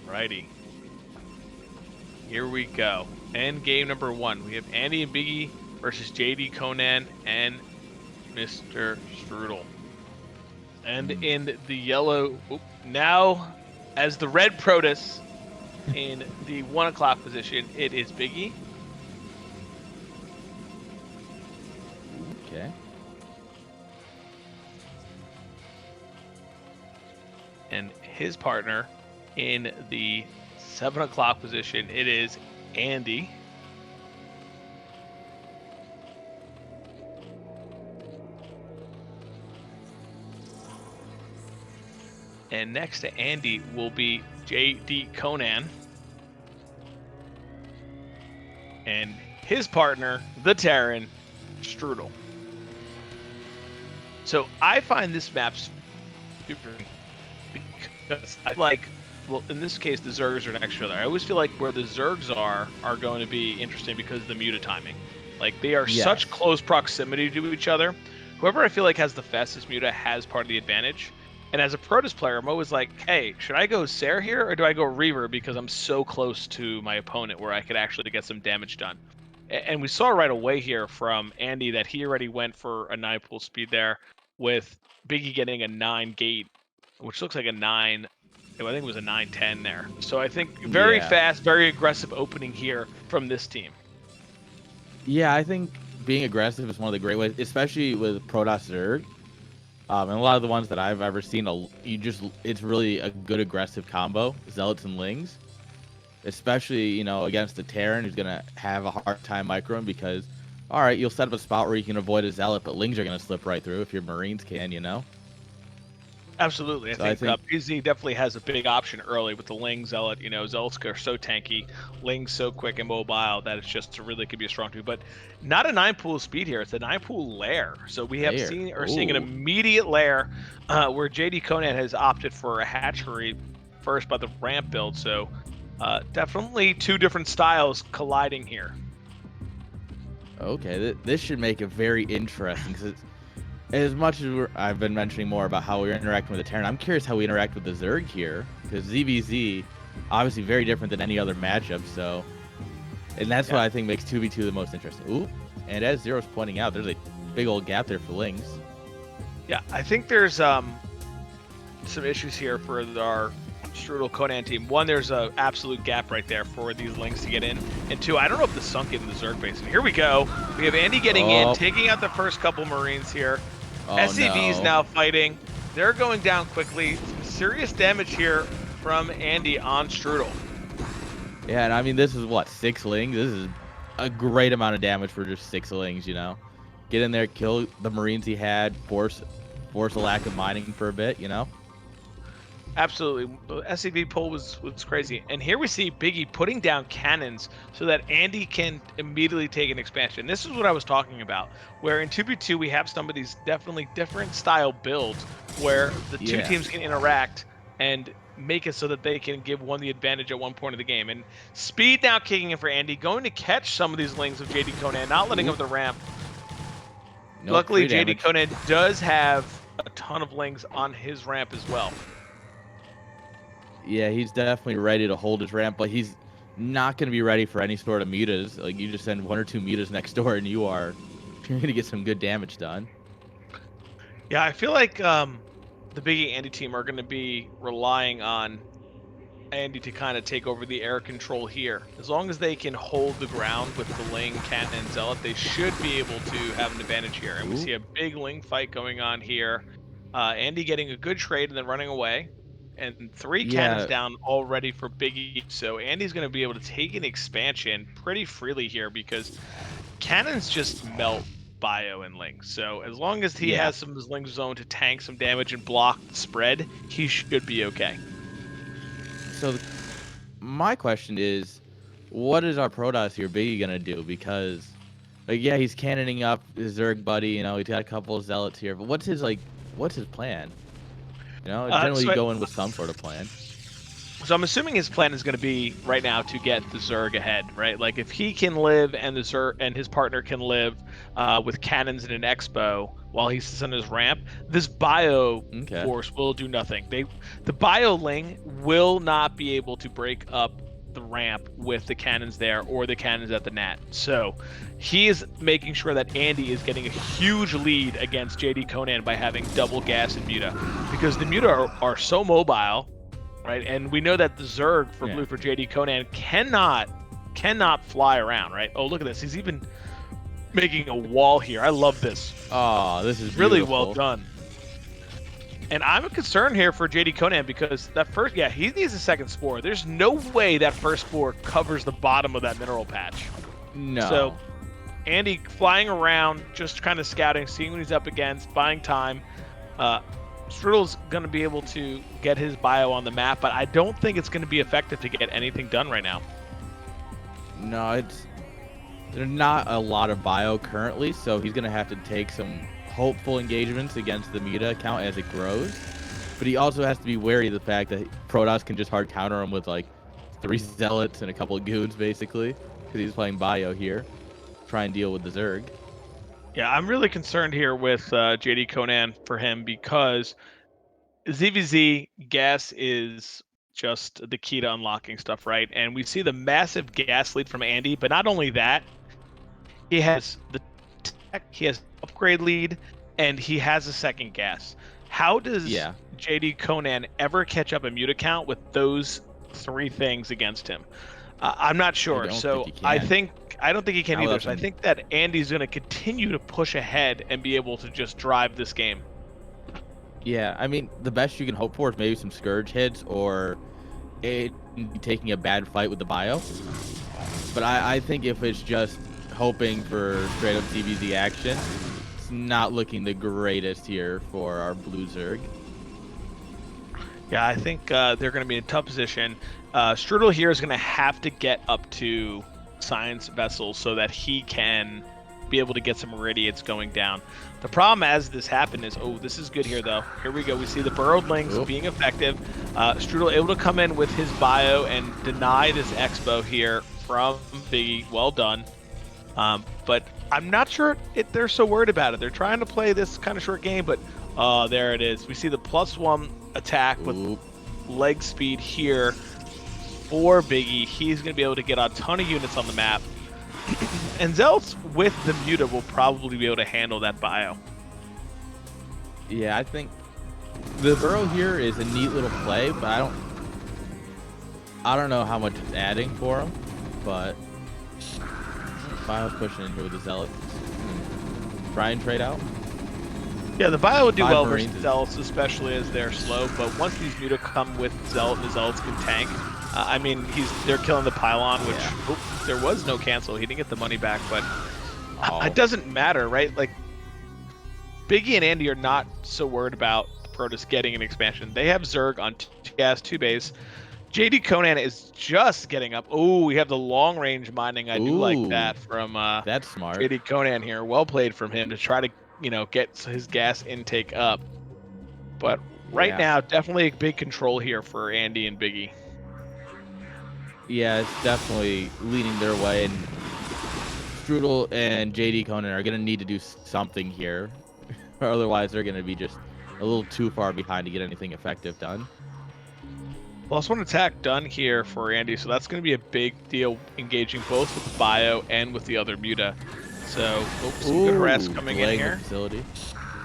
Righty. Here we go. End game number 1. We have Andy and Biggy versus JDConan and Mr. Strudel. And in the yellow, now as the red Protoss in the 1 o'clock position, it is Biggy. Okay. And his partner in the 7 o'clock position, it is Andy. And next to Andy will be JDConan. And his partner, the Terran, Strudel. So I find this map super because I like, well, in this case, the Zergs are next to each other. I always feel like where the Zergs are going to be interesting because of the muta timing. Like, they are such close proximity to each other. Whoever I feel like has the fastest muta has part of the advantage. And as a Protoss player, I'm always like, hey, should I go Sarah here or do I go Reaver because I'm so close to my opponent where I could actually get some damage done? And we saw right away here from Andy that he already went for a 9 pool speed there with Biggy getting a 9 gate, which looks like a 9. I think it was a 9-10 there. So I think very fast, very aggressive opening here from this team. Yeah, I think being aggressive is one of the great ways, especially with Protoss Zerg. And a lot of the ones that I've ever seen, it's really a good aggressive combo, Zealots and Lings. Especially, you know, against the Terran, who's going to have a hard time microing because, all right, you'll set up a spot where you can avoid a Zealot, but Lings are going to slip right through if your Marines can, you know? Absolutely. I think PZ definitely has a big option early with the Ling Zealot. You know, Zealots are so tanky, Ling's so quick and mobile that it's just really could be a strong two. But not a 9 pool speed here. It's a 9 pool lair. So we have seeing an immediate lair where JDConan has opted for a hatchery first by the ramp build. So definitely 2 different styles colliding here. Okay, this should make it very interesting because as much as I've been mentioning more about how we're interacting with the Terran, I'm curious how we interact with the Zerg here, because ZVZ, obviously very different than any other matchup, so... And that's what I think makes 2v2 the most interesting. Ooh, and as Zero's pointing out, there's a big old gap there for Lings. Yeah, I think there's some issues here for our Strudel Conan team. One, there's an absolute gap right there for these Lings to get in. And 2, I don't know if the sunk in the Zerg base. And here we go. We have Andy getting in, taking out the first couple Marines here. SCV's now fighting. They're going down quickly. Some serious damage here from Andy on Strudel. Yeah, and I mean, this is what, 6 Lings? This is a great amount of damage for just 6 Lings, you know? Get in there, kill the Marines he had, force a lack of mining for a bit, you know? Absolutely. The SCV pull was crazy. And here we see Biggy putting down cannons so that Andy can immediately take an expansion. This is what I was talking about, where in 2v2 we have some of these definitely different style builds where the 2 teams can interact and make it so that they can give one the advantage at one point of the game. And speed now kicking in for Andy, going to catch some of these Lings of JDConan, not letting up the ramp. Luckily, JDConan does have a ton of Lings on his ramp as well. Yeah, he's definitely ready to hold his ramp, but he's not going to be ready for any sort of mutas. Like, you just send 1 or 2 mutas next door, and you're going to get some good damage done. Yeah, I feel like the Biggy Andy team are going to be relying on Andy to kind of take over the air control here. As long as they can hold the ground with the Ling, Cannon, and Zealot, they should be able to have an advantage here. And we see a big Ling fight going on here. Andy getting a good trade and then running away. And 3 cannons down already for Biggy. So Andy's going to be able to take an expansion pretty freely here because cannons just melt bio and Ling. So as long as he has some of his Ling zone to tank some damage and block the spread, he should be okay. So my question is, what is our Protoss here Biggy going to do? Because, like, yeah, he's cannoning up his Zerg buddy. You know, he's got a couple of Zealots here. But what's his plan? You know, generally go in with some sort of plan. So I'm assuming his plan is going to be right now to get the Zerg ahead, right? Like if he can live and the Zerg and his partner can live with cannons and an Expo, while he sits on his ramp. This bio force will do nothing. The bio ling will not be able to break up the ramp with the cannons there or the cannons at the nat. So he is making sure that Andy is getting a huge lead against JDConan by having double gas and Muta, because the Muta are so mobile, right? And we know that the Zerg for blue for JDConan cannot fly around, right? Oh, look at this. He's even making a wall here. I love this. Oh, this is really well done. And I'm concerned here for JDConan because that first, he needs a second spore. There's no way that first spore covers the bottom of that mineral patch. No. So Andy flying around, just kind of scouting, seeing what he's up against, buying time. Strudel's going to be able to get his bio on the map, but I don't think it's going to be effective to get anything done right now. No, there's not a lot of bio currently, so he's going to have to take some hopeful engagements against the Muta account as it grows. But he also has to be wary of the fact that Protoss can just hard counter him with like 3 Zealots and a couple of Goons, basically, because he's playing bio here. Try and deal with the Zerg. Yeah, I'm really concerned here with JDConan for him because ZVZ gas is just the key to unlocking stuff, right? And we see the massive gas lead from Andy, but not only that, he has the tech, he has upgrade lead, and he has a second gas. How does JDConan ever catch up a Muta count with those 3 things against him? I'm not sure. So I don't think he can either. So I think that Andy's going to continue to push ahead and be able to just drive this game. Yeah, I mean, the best you can hope for is maybe some Scourge hits or taking a bad fight with the bio. But I think if it's just hoping for straight up TVZ action, it's not looking the greatest here for our blue Zerg. Yeah, I think they're going to be in a tough position. Strudel here is going to have to get up to Science Vessels so that he can be able to get some Meridians going down. The problem as this happened is, this is good here though. Here we go. We see the Burrowed Lings being effective. Strudel able to come in with his bio and deny this Expo here from Biggy. Well done. But I'm not sure they're so worried about it. They're trying to play this kind of short game, but there it is. We see the +1 attack with leg speed here for Biggy. He's going to be able to get a ton of units on the map. And Zealots with the Muta will probably be able to handle that bio. Yeah, I think the Burrow here is a neat little play, but I don't know how much it's adding for him, but Bio's pushing in here with the Zealots. Try and trade out. Yeah, the bio would do well versus Zealots, especially as they're slow, but once these Muta come with Zealot, the Zealots can tank. I mean, they're killing the pylon, which there was no cancel. He didn't get the money back, but it doesn't matter, right? Like, Biggy and Andy are not so worried about Protoss getting an expansion. They have Zerg on 2 gas, 2 base. JDConan is just getting up. Oh, we have the long range mining. I do like that from that's smart. JDConan here. Well played from him to try to get his gas intake up. But right now, definitely a big control here for Andy and Biggy. Yeah, it's definitely leaning their way, and Strudel and JDConan are going to need to do something here, or otherwise they're going to be just a little too far behind to get anything effective done. +1 attack done here for Andy, so that's going to be a big deal, engaging both with the bio and with the other Muta. So some good harass coming in here. Facility.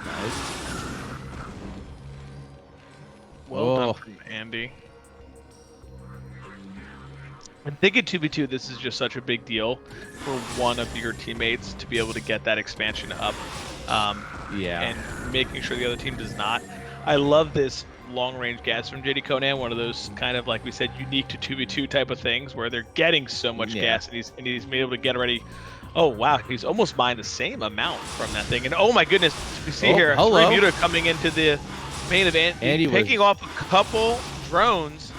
Nice. Well done from Andy. And thinking 2v2, this is just such a big deal for one of your teammates to be able to get that expansion up. And making sure the other team does not. I love this long-range gas from JDConan, one of those kind of, like we said, unique to 2v2 type of things where they're getting so much gas, and he's been able to get already. Oh wow, he's almost mined the same amount from that thing. And oh my goodness, we see here 3 Muta coming into the main event, picking off a couple drones,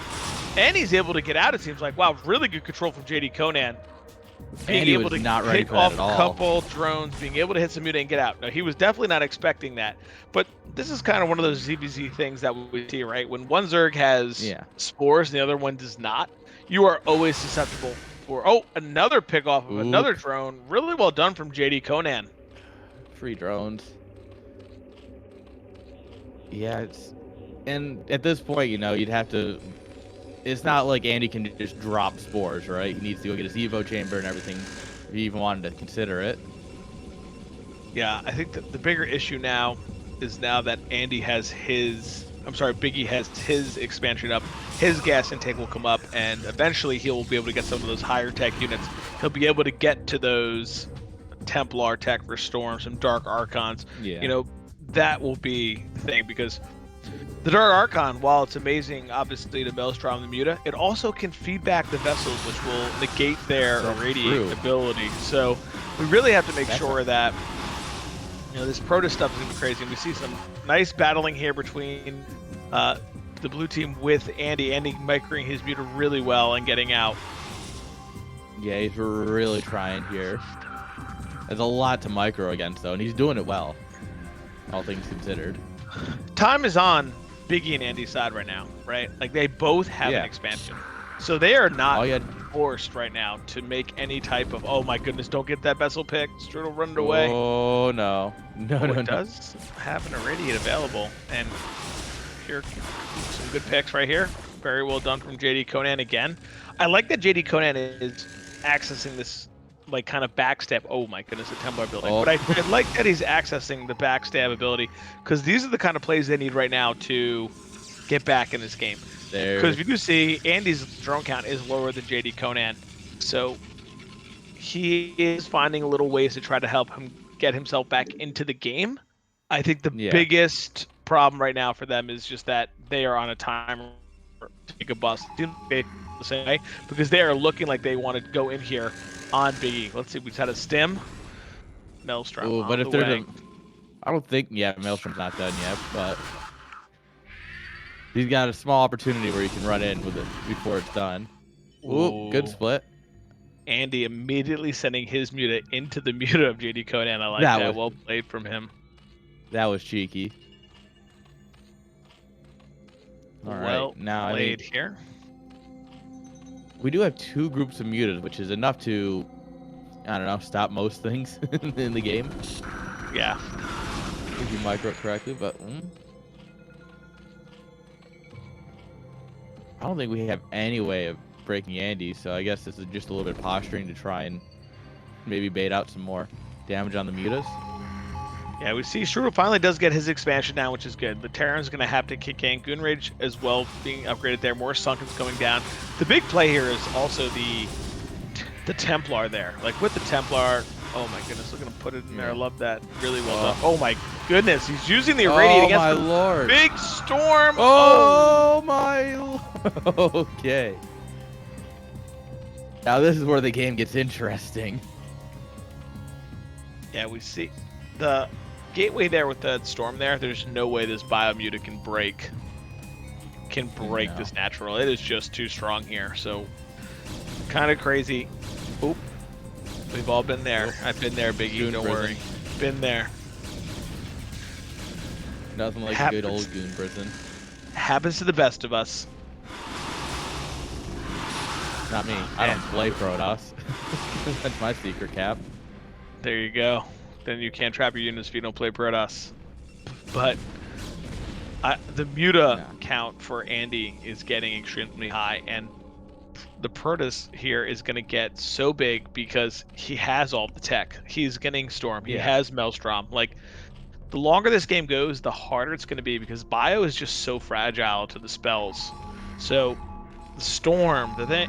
and he's able to get out. It seems like, wow, really good control from JDConan. Being able to pick off a couple drones, being able to hit some Muta and get out. No, he was definitely not expecting that. But this is kind of one of those ZVZ things that we see, right? When one Zerg has spores and the other one does not, you are always susceptible for, another pick off of another drone. Really well done from JDConan. Free drones. Yeah, and at this point, you know, you'd have to. It's not like Andy can just drop spores, right? He needs to go get his Evo chamber and everything, if he even wanted to consider it. Yeah, I think the bigger issue now is now that Andy has his. I'm sorry, Biggy has his expansion up. His gas intake will come up, and eventually he'll be able to get some of those higher tech units. He'll be able to get to those Templar tech for Storm, some Dark Archons. Yeah. You know, that will be the thing, because the Dark Archon, while it's amazing, obviously, to Maelstrom the Muta, it also can feed back the vessels, which will negate their irradiate ability. So we really have to make sure that, you know, this Protoss stuff is going to be crazy. And we see some nice battling here between the blue team with Andy. Andy microing his Muta really well and getting out. Yeah, he's really trying here. There's a lot to micro against, though, and he's doing it well, all things considered. Time is on Biggy and Andy's side right now, right? Like, they both have an expansion. So they are not forced right now to make any type of, oh my goodness, don't get that vessel pick. Strudel running away. Oh, no. No. It does have an Irradiate available. And here, some good picks right here. Very well done from JDConan again. I like that JDConan is accessing this, like, kind of backstab. Oh my goodness, the Templar building. But I like that he's accessing the backstab ability, because these are the kind of plays they need right now to get back in this game. Because if you do see, Andy's drone count is lower than JDConan, so he is finding little ways to try to help him get himself back into the game. I think the biggest problem right now for them is just that they are on a timer to take a bust. The same way, because they are looking like they want to go in here on Biggy. Let's see, we've had a stim. Maelstrom. Ooh, but if there's I don't think, Maelstrom's not done yet, but he's got a small opportunity where he can run in with it before it's done. Ooh, good split. Andy immediately sending his Muta into the Muta of JDConan. I like that. Well played from him. That was cheeky. All right, now played here. We do have 2 groups of mutas, which is enough to, I don't know, stop most things in the game. Yeah. If you micro it correctly, but I don't think we have any way of breaking Andy, so I guess this is just a little bit posturing to try and maybe bait out some more damage on the mutas. Yeah, we see Strudel finally does get his expansion now, which is good. The Terran's going to have to kick in. Goonrage as well being upgraded there. More Sunkens coming down. The big play here is also the Templar there. Like, with the Templar, oh my goodness, look at him put it in there. I love that. Really well done. Oh my goodness, he's using the Irradiate against the Lord. Big Storm. Oh my Lord. Okay. Now this is where the game gets interesting. Yeah, we see the gateway there with that Storm there. There's no way this Biomuta can break this natural. It is just too strong here. So kind of crazy. Oop. We've all been there. I've been there, Biggie. Don't worry. Been there. Nothing like a good old goon prison. Happens to the best of us. Not me. I don't play Protoss. That's my secret cap. There you go. Then you can't trap your units if you don't play Protoss. But the Muta count for Andy is getting extremely high, and the Protoss here is going to get so big because he has all the tech. He's getting Storm. He has Maelstrom. Like, the longer this game goes, the harder it's going to be, because Bio is just so fragile to the spells. So the Storm, the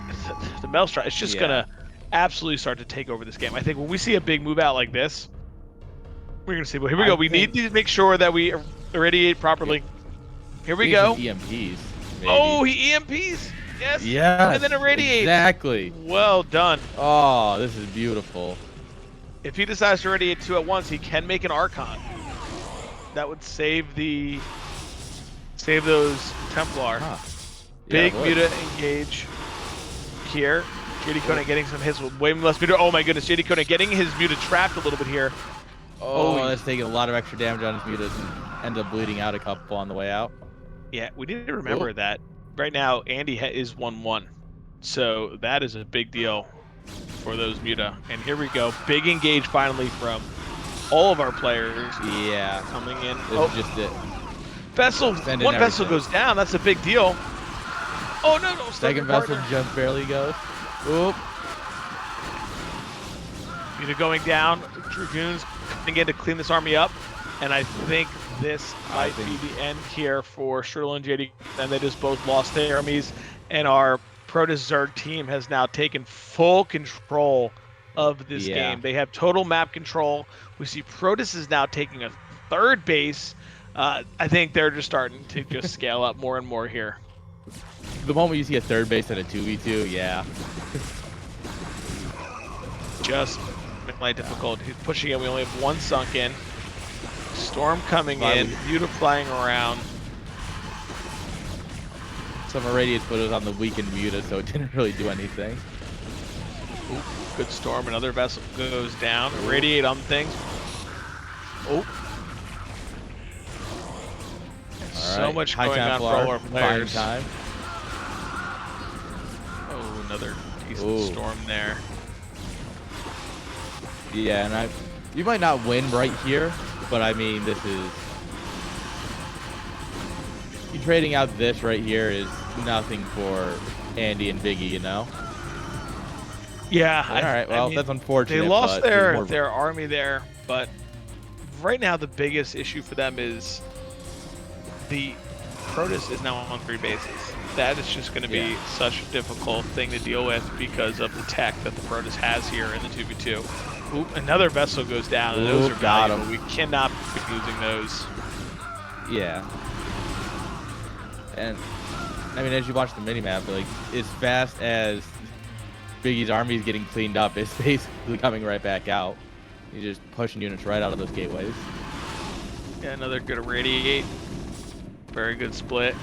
Maelstrom, it's just going to absolutely start to take over this game. I think when we see a big move out like this, we're going to see. Well, here we go. We need to make sure that we irradiate properly. Here we go. EMPs. Maybe. Oh, he EMPs. Yes. Yeah. And then irradiate. Exactly. Well done. Oh, this is beautiful. If he decides to irradiate 2 at once, he can make an Archon. That would save those Templar. Huh. Big Muta engage here. JDConan getting some hits with way less Muta. Oh my goodness, JDConan getting his Muta trapped a little bit here. Oh, that's taking a lot of extra damage on his Mutas and ends up bleeding out a couple on the way out. Yeah, we need to remember that right now Andy is 1-1. So that is a big deal for those Muta. And here we go. Big engage finally from all of our players. Yeah. Coming in. This is just it. Vessel, Send in one vessel everything. goes down. That's a big deal. Oh no, no! Second vessel just barely goes. Oop. Muta going down. Dragoons coming in to clean this army up, and I think this might be the end here for Strudel and JD. And they just both lost their armies, and our Protoss Zerg team has now taken full control of this game. They have total map control. We see Protoss is now taking a third base. I think they're just starting to just scale up more and more here. The moment you see a third base at a 2v2, yeah. Just light difficult. He's pushing it. We only have one sunk in. Storm coming in. Muta flying around. Some irradiates put us on the weakened Muta, so it didn't really do anything. Ooh, good storm. Another vessel goes down. Irradiate on things. Oh. So much going on for all our players. Time. Oh, another decent storm there. Yeah, and you might not win right here, but I mean, this is... You trading out this right here is nothing for Andy and Biggy, you know? Yeah. All right, well, that's unfortunate. They lost their army there, but right now the biggest issue for them is the Protoss is now on 3 bases. That is just going to be such a difficult thing to deal with because of the tech that the Protoss has here in the 2v2. Oop, another vessel goes down, and those are valuable. We cannot be losing those. Yeah. And, I mean, as you watch the minimap, like, as fast as Biggy's army is getting cleaned up, it's basically coming right back out. He's just pushing units right out of those gateways. Yeah, another good irradiate. Very good split.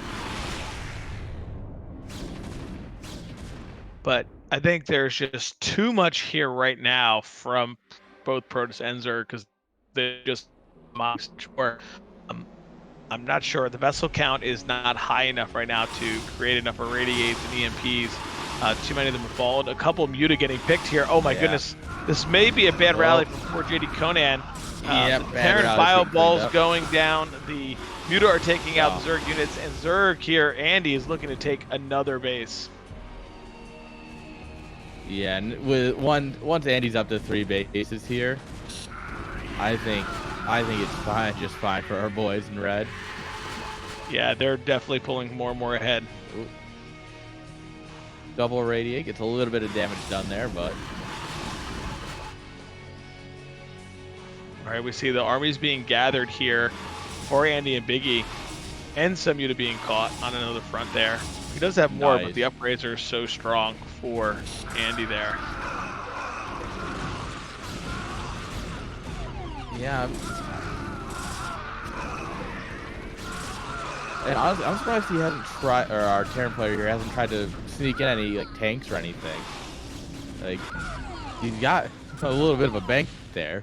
But I think there's just too much here right now from both Protoss and Zerg because they're just sure. I'm not sure. The vessel count is not high enough right now to create enough irradiates and EMPs. Too many of them have fallen. A couple of Muta getting picked here. Oh my goodness. This may be a bad rally for poor JDConan. The Terran bio balls going down. The Muta are taking out the Zerg units, and Zerg here, Andy, is looking to take another base. Yeah, and with once Andy's up to 3 bases here, I think it's fine, just fine for our boys in red. Yeah, they're definitely pulling more and more ahead. Ooh. Double radiate gets a little bit of damage done there, but all right, we see the armies being gathered here for Andy and Biggy, and some Muta being caught on another front there. He does have more, but the upgrades are so strong for Andy there. Yeah. And honestly, I'm surprised he hasn't tried, or our Terran player here hasn't tried to sneak in any like tanks or anything. Like, he's got a little bit of a bank there.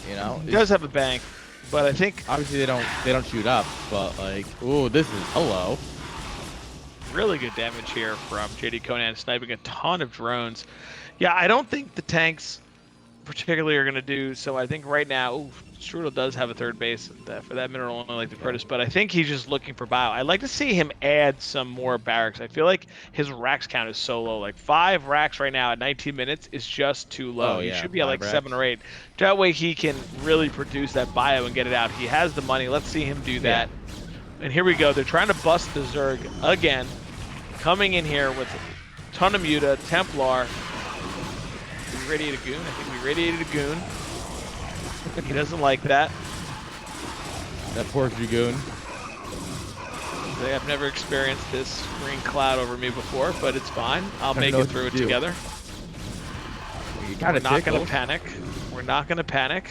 You know, he does have a bank, but I think obviously they don't shoot up. But like, ooh, this is hello. Really good damage here from JDConan, sniping a ton of drones. Yeah, I don't think the tanks particularly are going to do so. I think right now, Strudel does have a third base for that mineral, only like the Protoss, but I think he's just looking for bio. I'd like to see him add some more barracks. I feel like his racks count is so low. Like 5 racks right now at 19 minutes is just too low. He should be at like racks. 7 or 8. That way he can really produce that bio and get it out. He has the money. Let's see him do that. And here we go. They're trying to bust the Zerg again. Coming in here with a ton of Muta, Templar. Did we radiate a goon? I think we radiated a goon. He doesn't like that. That poor Dragoon. I've never experienced this green cloud over me before, but it's fine. I'll make it through it together. We're not going to panic. We're not going to panic.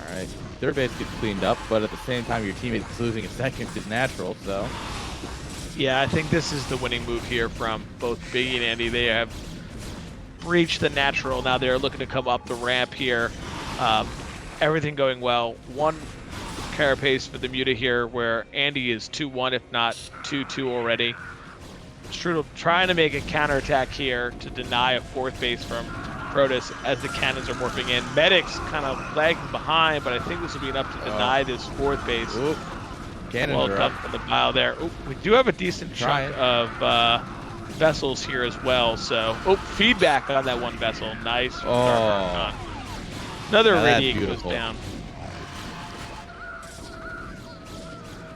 Alright. Their base gets cleaned up, but at the same time your team is losing a second is natural, so. Yeah, I think this is the winning move here from both Biggy and Andy. They have breached the natural. Now they're looking to come up the ramp here. Everything going well. 1 carapace for the Muta here, where Andy is 2-1, if not 2-2 already. Strudel trying to make a counterattack here to deny a 4th base from Protoss as the cannons are morphing in. Medics kind of lagging behind, but I think this will be enough to deny this fourth base. Oop. Cannons Well are done up. from the bio there. Oop, we do have a decent chunk of vessels here as well. So, feedback on that one vessel. Nice. Oh. Another Now that's radiate goes beautiful. down.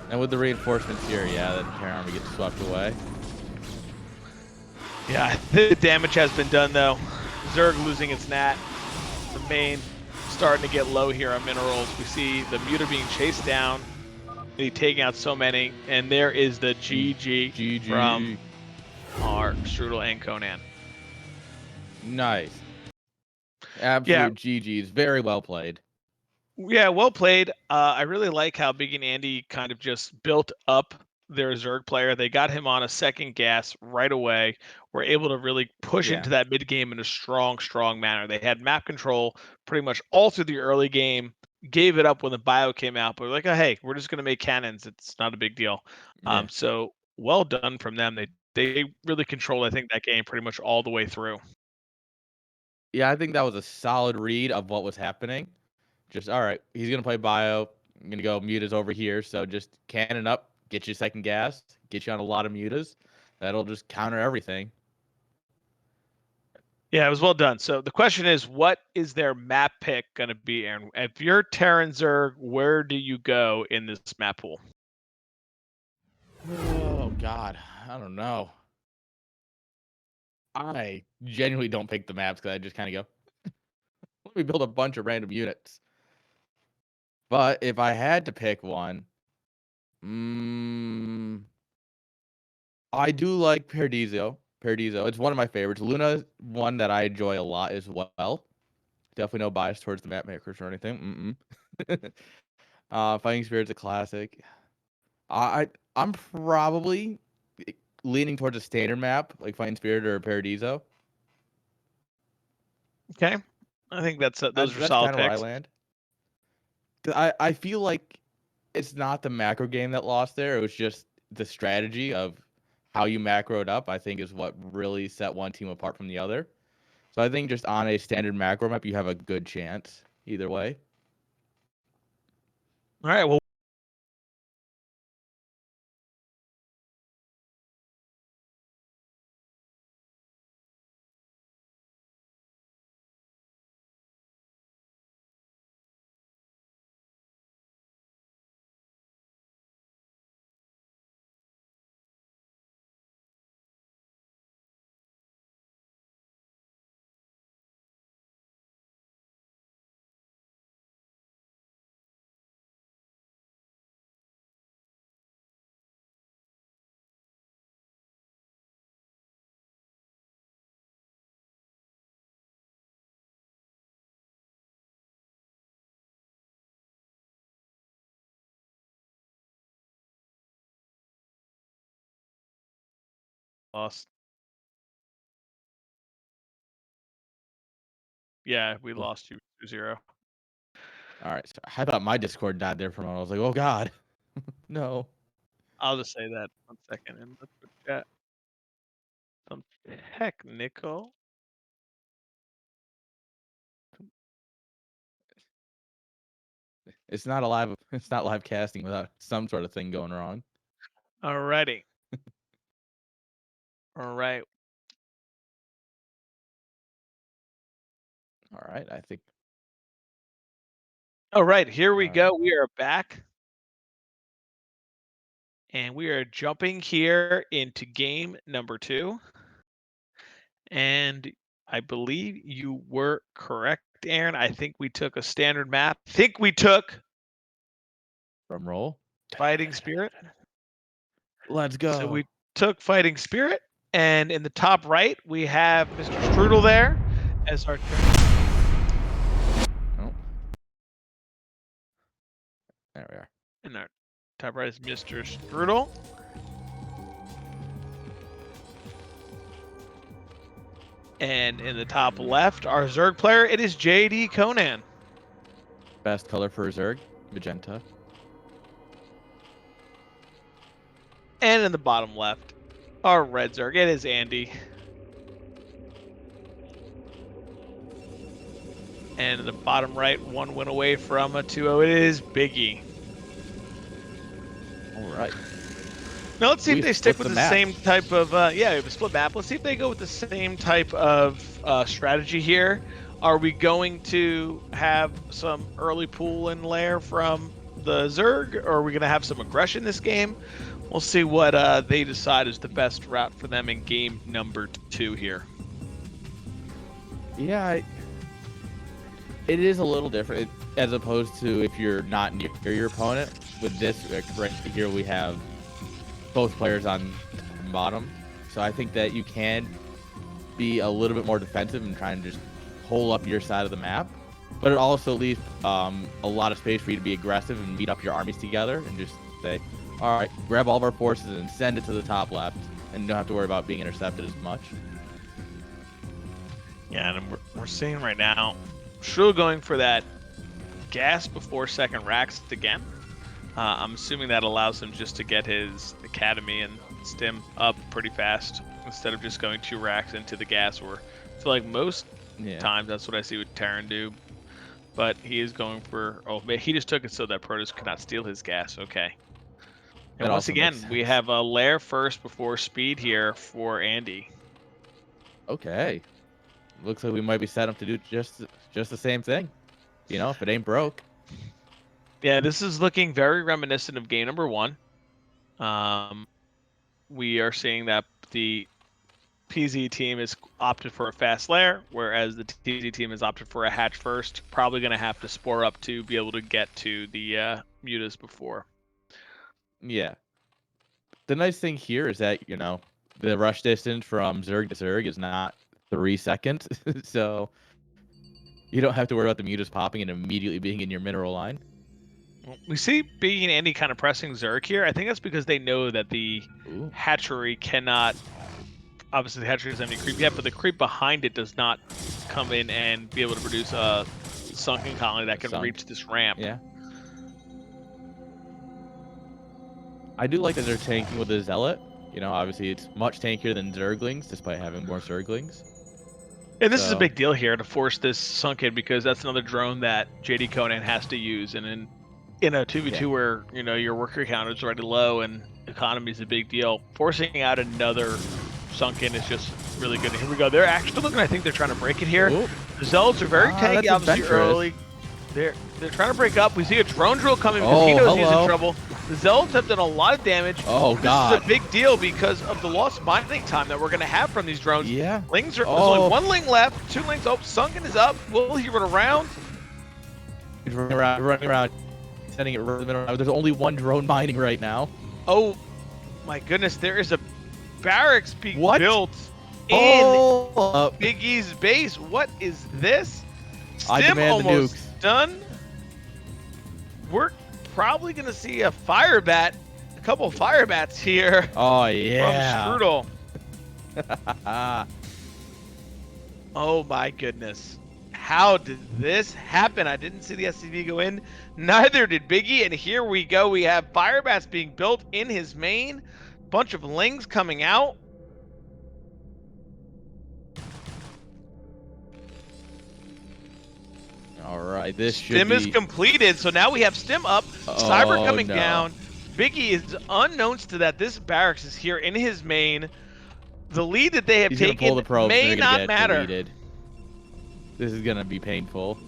And with the reinforcements here, yeah, the Terran Army gets swept away. Yeah, the damage has been done though. Zerg losing its nat. The main starting to get low here on minerals. We see the Muta being chased down. He's taking out so many, and there is the GG from our Strudel and Conan. Nice. Absolute GG's. Very well played. Yeah, well played. I really like how Biggy and Andy kind of just built up their Zerg player. They got him on a second gas right away. Were able to really push into that mid game in a strong manner. They had map control pretty much all through the early game. Gave it up when the bio came out, but we're like, oh, hey, we're just gonna make cannons. It's not a big deal. Yeah. So well done from them. They really controlled, I think, that game pretty much all the way through. Yeah, I think that was a solid read of what was happening. Just, all right, he's going to play bio. I'm going to go mutas over here. So just cannon up, get you second gas, get you on a lot of mutas. That'll just counter everything. Yeah, it was well done. So the question is, what is their map pick going to be, Aaron? If you're Terran Zerg, where do you go in this map pool? Oh, God. I don't know. I genuinely don't pick the maps because I just kind of go, let me build a bunch of random units. But if I had to pick one, I do like Paradiso. It's one of my favorites. Luna's one that I enjoy a lot as well. Definitely no bias towards the map makers or anything. Fighting Spirit's a classic. I'm probably leaning towards a standard map like Fighting Spirit or Paradiso. Okay, I think those are That's solid kind of where I picks. land. I feel like it's not the macro game that lost there. It was just the strategy of how you macroed up, I think, is what really set one team apart from the other. So I think just on a standard macro map, you have a good chance either way. All right, well. Lost. Yeah, we lost you 2-0. All right. So I thought my Discord died there for a moment. I was like, oh, God. No. I'll just say that 1 second and let's go chat. Some technical. It's not live casting without some sort of thing going wrong. Alrighty. All right. All right. I think. All right, here we All go. right. We are back. And we are jumping here into game number 2. And I believe you were correct, Aaron. I think we took a standard map. I think we took Drum roll. Fighting Spirit. Let's go. So we took Fighting Spirit. And in the top right, we have Mr. Strudel there as our Oh. There we are. and our top right is Mr. Strudel. And in the top left, our Zerg player, it is JDConan. Best color for Zerg, magenta. And in the bottom left, our red Zerg, it is Andy. And in the bottom right, 1 win away from a 2-0. It is Biggy. All right. Now let's see if they stick with the map. same type of yeah, we have a split map. Let's see if they go with the same type of strategy here. Are we going to have some early pool and lair from the Zerg, or are we going to have some aggression this game? We'll see what they decide is the best route for them in game number 2 here. Yeah, it is a little different as opposed to if you're not near your opponent. With this, right here, we have both players on bottom, so I think that you can be a little bit more defensive and try and just hold up your side of the map, but it also leaves a lot of space for you to be aggressive and meet up your armies together and just say, all right, grab all of our forces and send it to the top left, and you don't have to worry about being intercepted as much. Yeah, and we're seeing right now, Strudel going for that gas before second racks again. I'm assuming that allows him just to get his academy and stim up pretty fast instead of just going 2 racks into the gas. Or I feel like most times that's what I see with Terran do. But he is going for, oh, he just took it so that Protoss could not steal his gas. Okay. And once again, we have a lair first before speed here for Andy. Okay. Looks like we might be set up to do just the same thing. You know, if it ain't broke. Yeah, this is looking very reminiscent of game number 1. We are seeing that the PZ team is opted for a fast lair, whereas the TZ team has opted for a hatch first. Probably going to have to spore up to be able to get to the mutas before. Yeah. The nice thing here is that, you know, the rush distance from Zerg to Zerg is not 3 seconds, so you don't have to worry about the mutas popping and immediately being in your mineral line. We see Biggy and Andy kind of pressing Zerg here. I think that's because they know that the hatchery cannot... Obviously, the hatchery doesn't have any creep yet, but the creep behind it does not come in and be able to produce a sunken colony that can reach this ramp. Yeah. I do like that they're tanking with the Zealot. You know, obviously it's much tankier than Zerglings, despite having more Zerglings. And this is a big deal here to force this sunken, because that's another drone that JDConan has to use. And in a 2v2 where, you know, your worker count is already low and economy is a big deal, forcing out another sunken is just really good. Here we go. They're actually looking, I think they're trying to break it here. Ooh. The Zealots are very tanky, obviously, early. They're trying to break up. We see a drone drill coming because he knows he's in trouble. The Zealots have done a lot of damage. Oh, God. This is a big deal because of the lost mining time that we're going to have from these drones. Yeah. Lings are, there's only 1 ling left, 2 lings. Oh, sunken is up. Will he run around? He's running around, sending it right in the middle. There's only 1 drone mining right now. Oh, my goodness. There is a barracks being built in Biggy's base. What is this? Stim almost done. We're probably going to see a fire bat, a couple of fire bats here. Oh, yeah. From Strudel. Oh, my goodness. How did this happen? I didn't see the SCV go in. Neither did Biggy. And here we go. We have fire bats being built in his main. Bunch of lings coming out. All right, this Stim is completed, so now we have Stim up, Cyber coming down. Biggy is unknowns to that. This barracks is here in his main. The lead that they have taken may not matter. Deleted. This is gonna be painful.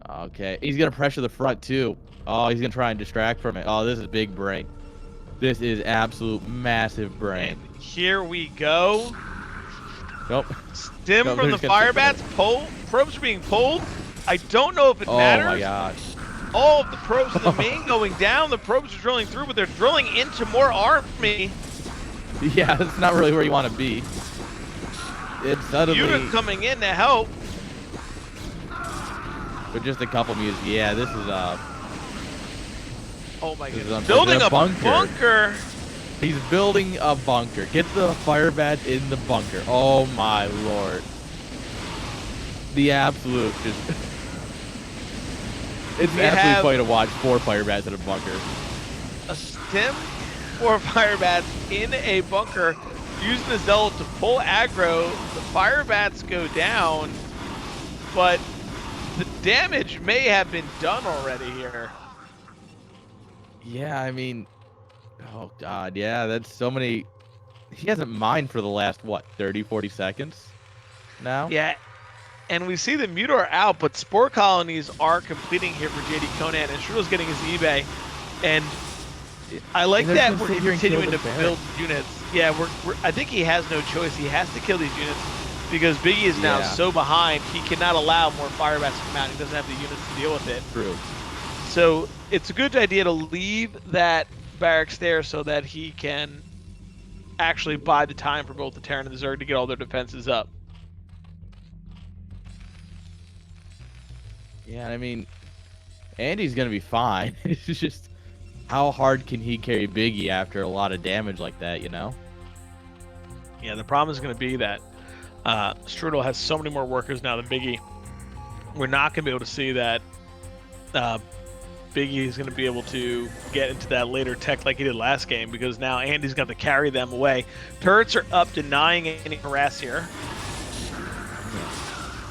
Okay, he's gonna pressure the front too. Oh, he's gonna try and distract from it. Oh, this is big brain. This is absolute massive brain. And here we go. Nope. Stim from the fire bats. Probes are being pulled. I don't know if it matters. Oh my gosh. All of the probes in the main going down. The probes are drilling through, but they're drilling into more army. Yeah, that's not really where you want to be. It's suddenly... Unit coming in to help. With just a couple muses. Yeah, this is oh my goodness. Building a bunker. He's building a bunker. Get the fire bat in the bunker. Oh my lord. The absolute just... It's absolutely funny to watch 4 fire bats in a bunker. A Stim, 4 fire bats in a bunker. using the Zealot to pull aggro. The Fire Bats go down, but the damage may have been done already here. Yeah, I mean, oh god, yeah, that's so many. He hasn't mined for the last, what, 30, 40 seconds now? Yeah, and we see the Mutar out, but Spore Colonies are completing here for JDConan, and Strudel's getting his eBay. And I like And that they're we're gonna sit here and kill continuing the to Baron. build units. Yeah, I think he has no choice. He has to kill these units because Biggy is now Yeah. so behind, he cannot allow more Fire Bats to come out. He doesn't have the units to deal with it. True. So it's a good idea to leave that barracks there so that he can actually buy the time for both the Terran and the Zerg to get all their defenses up. Yeah, I mean, Andy's gonna be fine. It's just, how hard can he carry Biggie after a lot of damage like that, you know? Yeah, the problem is going to be that Strudel has so many more workers now than Biggie. We're not going to be able to see that Biggie is going to be able to get into that later tech like he did last game because now Andy's got to carry them away. Turrets are up, denying any harass here.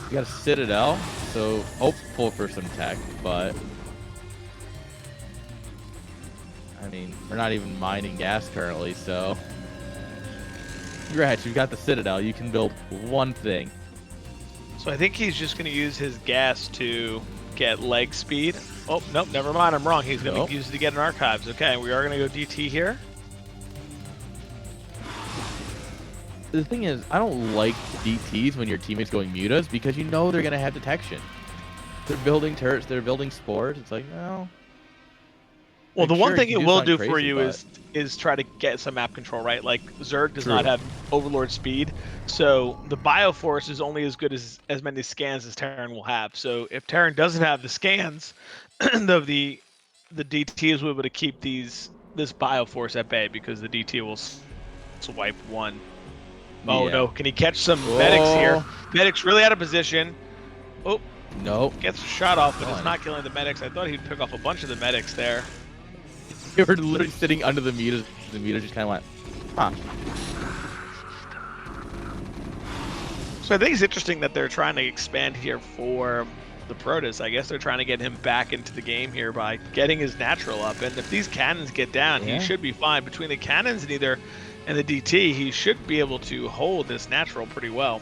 You got a Citadel, so hopeful for some tech, but I mean, we're not even mining gas currently, so congrats, you've got the Citadel. You can build one thing. So I think he's just going to use his gas to get leg speed. Oh, nope, never mind, I'm wrong. He's going to use it to get an archives. Okay, we are going to go DT here. The thing is, I don't like DTs when your teammate's going mutas because you know they're going to have detection. They're building turrets, they're building spores. It's like, no. Well, the one sure, thing you it can will something do for crazy, you but- is try to get some map control, right? Like Zerg does True. not have Overlord speed, so the Bioforce is only as good as many scans as Terran will have. So if Terran doesn't have the scans, the DT will be able to keep this Bioforce at bay because the DT will swipe one. Oh Yeah. no, can he catch some medics here? Oh. Medics really out of position. Oh, Nope. gets a shot off, but it's Fine. not killing the medics. I thought he'd pick off a bunch of the medics there. They were literally sitting under the mutas. The mutas just kind of went, huh. So I think it's interesting that they're trying to expand here for the Protoss. I guess they're trying to get him back into the game here by getting his natural up. And if these cannons get down, Yeah. he should be fine. Between the cannons and the DT, he should be able to hold this natural pretty well.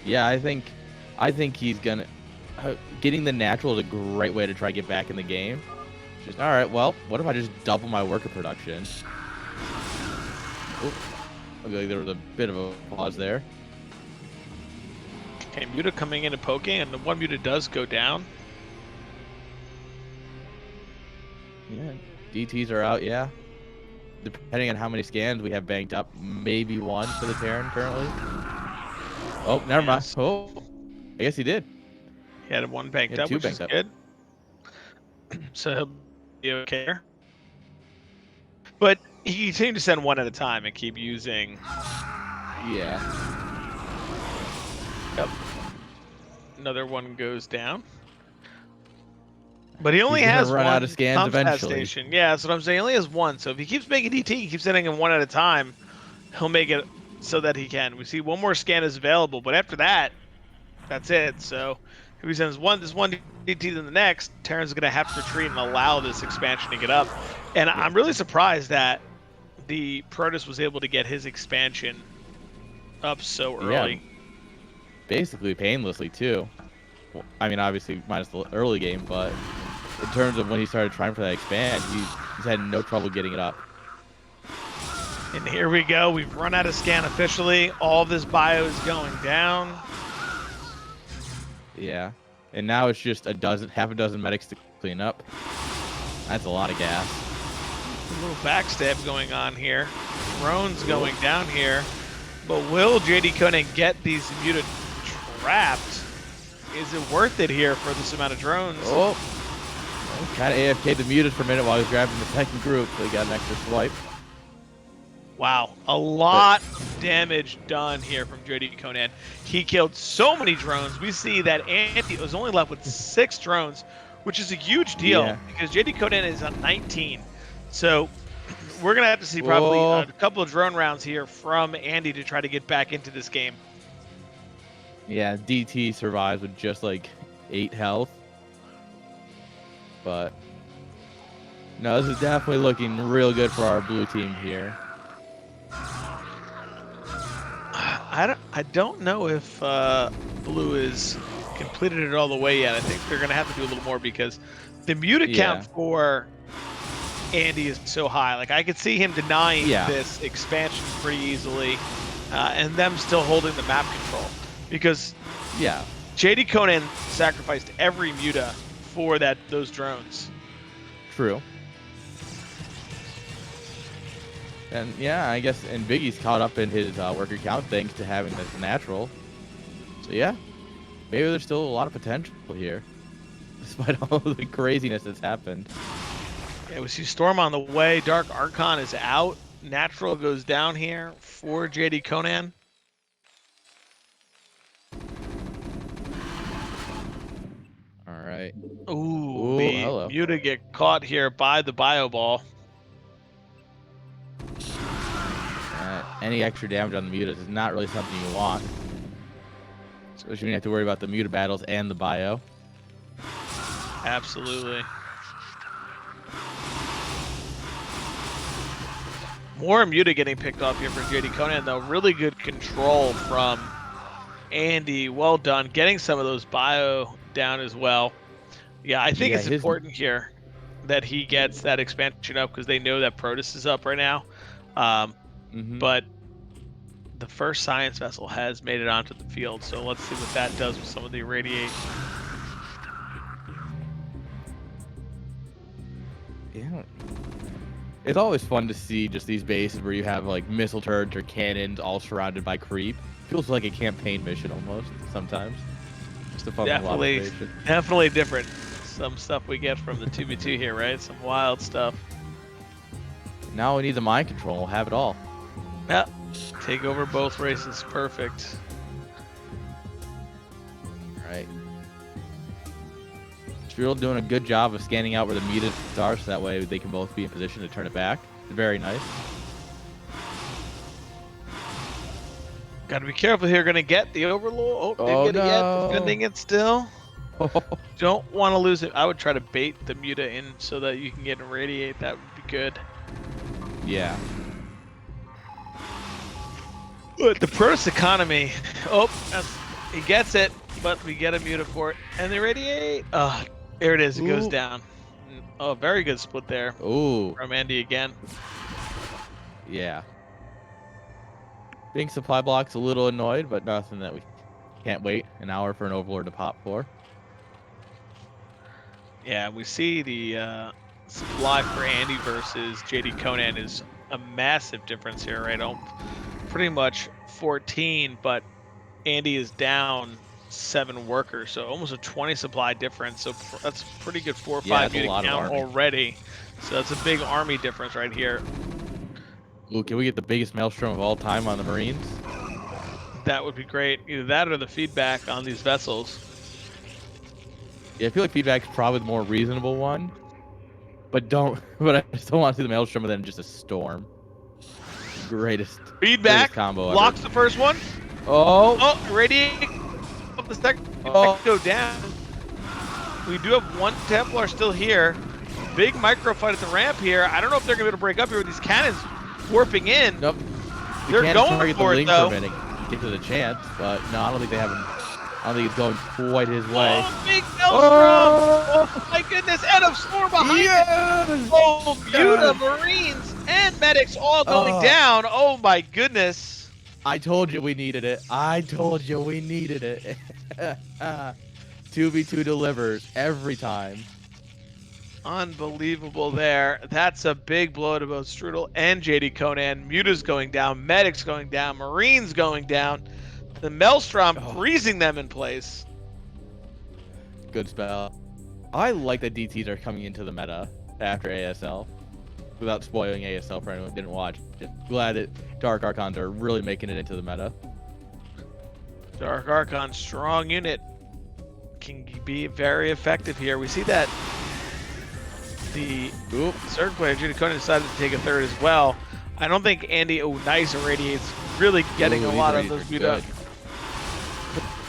Yeah, I think he's gonna. Getting the natural is a great way to try to get back in the game. Just all right. Well, what if I just double my worker production? Oop. Okay, there was a bit of a pause there. Okay, Muta coming in and poking, and the one Muta does go down. Yeah, DTs are out. Yeah, depending on how many scans we have banked up, maybe one for the Terran currently. Oh, never mind. Yes. Oh, I guess he did. He had one banked He had up, two which is banked good. So he'll be okay. But he continued to send one at a time and keep using. Yeah. Yep. Another one goes down. But he only He's gonna has run one out of scans combat eventually. station. Yeah, that's what I'm saying. He only has one. So if he keeps making DT, he keeps sending him one at a time, he'll make it so that he can. We see one more scan is available, but after that, that's it. So if he sends this one DT to the next, Terran's going to have to retreat and allow this expansion to get up. And I'm really surprised that the Protoss was able to get his expansion up so early. Yeah. Basically painlessly too. Well, I mean, obviously minus the early game, but in terms of when he started trying for that expand, he's had no trouble getting it up. And here we go. We've run out of scan officially. All this bio is going down. Yeah, and now it's just half a dozen medics to clean up. That's a lot of gas. A little backstab going on here. Drones going down here. But will JDConan get these muted trapped? Is it worth it here for this amount of drones? Oh, kind of AFK'd the muted for a minute while he was grabbing the second group, so he got an extra swipe. Wow, a lot of damage done here from JDConan. He killed so many drones. We see that Andy was only left with 6 drones, which is a huge deal Yeah. because JDConan is on 19. So we're gonna have to see probably Whoa. a couple of drone rounds here from Andy to try to get back into this game. Yeah, DT survives with just like 8 health. But no, this is definitely looking real good for our blue team here. I don't know if blue is completed it all the way yet. I think they're gonna have to do a little more because the mute account for Andy is so high. Like I could see him denying this expansion pretty easily, and them still holding the map control because JDConan sacrificed every muta for those drones. True. And yeah, I guess, and Biggy's caught up in his worker count thanks to having this natural. So yeah, maybe there's still a lot of potential here, despite all the craziness that's happened. Yeah, we see Storm on the way. Dark Archon is out. Natural goes down here for JDConan. All right. Ooh, hello. Muta get caught here by the bio ball. Any extra damage on the mutas is not really something you want. Especially when you have to worry about the muta battles and the bio. Absolutely. More muta getting picked off here for JDConan, though. Really good control from Andy. Well done. Getting some of those bio down as well. Yeah, I think it's important here that he gets that expansion up because they know that Protoss is up right now. But the first science vessel has made it onto the field, so let's see what that does with some of the irradiation. Yeah. It's always fun to see just these bases where you have like missile turrets or cannons all surrounded by creep. Feels like a campaign mission almost sometimes. Just a fun observation. Definitely different. Some stuff we get from the 2v2 here, right? Some wild stuff. Now we need the mind control. We'll have it all. Yeah. Take over both races. Perfect. All right. Strudel doing a good job of scanning out where the mutas are, so that way they can both be in position to turn it back. Very nice. Gotta be careful here. Gonna get the overlord. Oh, didn't get it yet. Defending it still. Don't want to lose it. I would try to bait the muta in so that you can get irradiate. That would be good. Yeah. But the Protoss economy. Oh, he gets it, but we get a muta for it. And they radiate. Oh, there it is. It goes down. Oh, very good split there. Ooh. From Andy again. Yeah. Being supply block's a little annoyed, but nothing that we can't wait an hour for an overlord to pop for. Yeah, we see the supply for Andy versus JDConan is a massive difference here, right? Pretty much 14, but Andy is down 7 workers, so almost a 20 supply difference. So that's pretty good 4 or 5 unit count already. So that's a big army difference right here. Ooh, can we get the biggest maelstrom of all time on the Marines? That would be great. Either that or the feedback on these vessels. Yeah, I feel like feedback's probably the more reasonable one. But I still want to see the maelstrom and then just a storm. Greatest combo ever. Locks the first one. Oh, radiating of the second. Go down. We do have one Templar still here. Big micro fight at the ramp here. I don't know if they're gonna be able to break up here with these cannons warping in. Nope. They're going for it though. Get to the chance, but no, I don't think they have. I don't think it's going quite his way. Oh, big maelstrom! Oh my goodness! And a storm behind it. Oh, Muta, Marines, and medics all going down. Oh my goodness! I told you we needed it. I told you we needed it. 2v2 delivers every time. Unbelievable there. That's a big blow to both Strudel and JDConan. Muta's going down, medics going down, Marines going down. The Maelstrom freezing them in place. Good spell. I like that DTs are coming into the meta after ASL. Without spoiling ASL for anyone who didn't watch. Just glad that Dark Archons are really making it into the meta. Dark Archon, strong unit. Can be very effective here. We see that the Zerg player, JDConan, decided to take a third as well. I don't think Andy, nice, irradiates, really getting a lot of those mute up.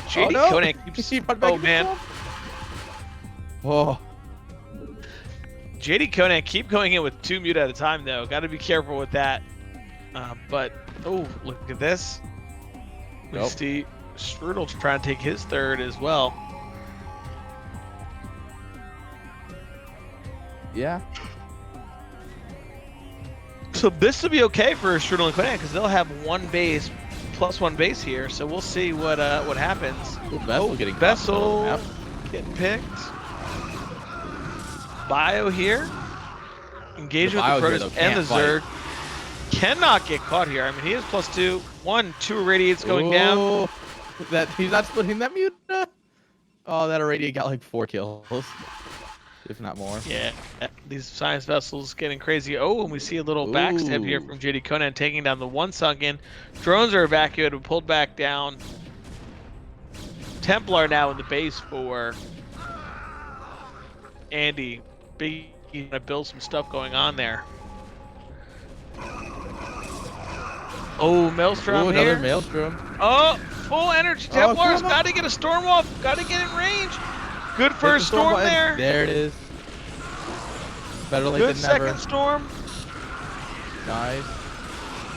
JDConan keeps, man. Oh. JDConan keep going in with 2 mute at a time, though. Got to be careful with that. But, look at this. We see Strudel trying to take his third as well. Yeah. So this will be okay for Strudel and Conan because they'll have 1 base plus 1 base here. So we'll see what happens. Vessel getting picked. Bio here. Engage with the Protoss and the Zerg. Cannot get caught here. I mean, he is +2. 1, 2 irradiates going down. That he's not splitting that mute. Oh, that irradiate got like 4 kills, if not more. Yeah, these science vessels getting crazy. Oh, and we see a little backstab here from JDConan taking down the 1 sunken. Drones are evacuated, pulled back down. Templar now in the base for Andy. Biggy gonna build some stuff going on there. Oh, Maelstrom here. Another Maelstrom. Oh, full energy. Templars got to get a storm off. Got to get in range. Good first storm there. There it is. Better late than never. Good second storm. Nice.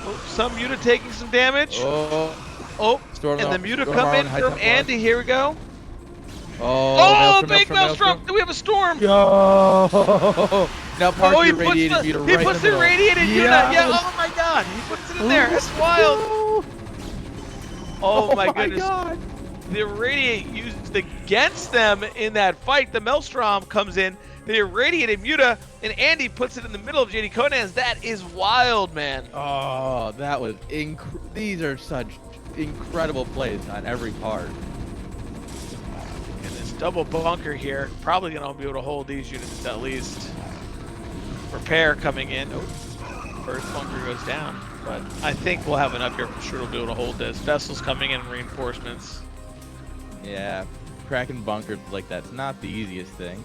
Oh, some Muta taking some damage. Oh, storm and the Muta come in from Andy. Here we go. Oh, big Maelstrom. Do we have a storm? Yo. Now Parker irradiated Muta right in the middle. He puts the irradiated Muta. Yeah, oh my god. He puts it in there. That's wild. Oh my goodness. God. The irradiate used against them in that fight. The Maelstrom comes in. The irradiated Muta, and Andy puts it in the middle of JDConan's. That is wild, man. Oh, that was these are such incredible plays on every part. And this double bunker here, probably gonna be able to hold these units at least. Repair coming in. First bunker goes down, but I think we'll have enough here for sure to be able to hold this. Vessels coming in, reinforcements. Yeah, cracking bunkers like that's not the easiest thing.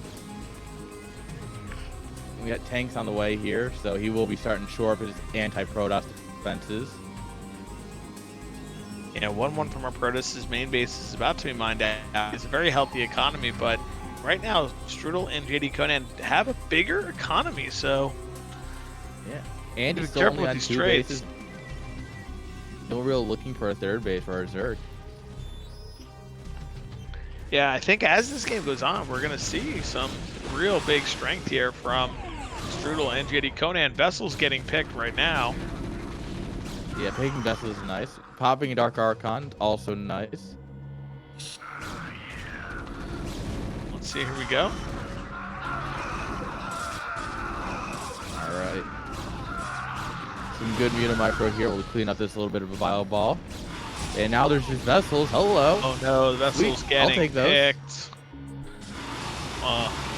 We got tanks on the way here, so he will be starting to shore up his anti-Protoss defenses. Yeah, 1-1 from our Protoss. His main base is about to be mined out. It's a very healthy economy, but right now Strudel and JDConan have a bigger economy, so yeah. And he's careful with on these 2 trades. bases. No real looking for a 3rd base for our Zerg. Yeah, I think as this game goes on, we're gonna see some real big strength here from Strudel and JDConan. Vessels getting picked right now. Yeah, picking Vessels is nice. Popping a Dark Archon, also nice. Let's see, here we go. Alright. Some good Muta micro here. We'll clean up this little bit of a bio ball. And now there's just Vessels. Hello. Oh no, the Vessels getting take those. picked.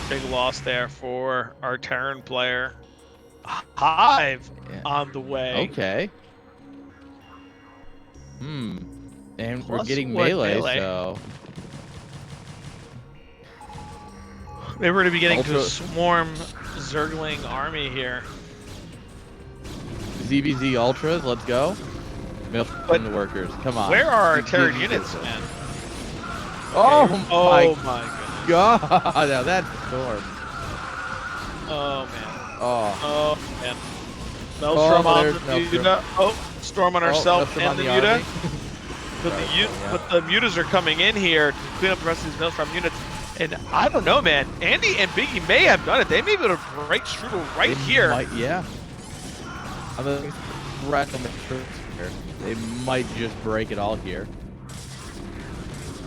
Big loss there for our Terran player. Hive on the way. Okay. And we're getting Plus melee, so... They were to be getting to a swarm Zergling army here. ZBZ Ultras, let's go. Milk from the workers, come on. Where are our Terran units, man? Oh my goodness. God, now that's a storm. Oh man. Oh man. Maelstrom on the Muta. Oh, storm on ourselves and the Muta. But the Mutas are coming in here to clean up the rest of these Maelstrom units. And I don't know, man. Andy and Biggy may have done it. They may be able to break Strudel right here. Yeah. I think they might just break it all here.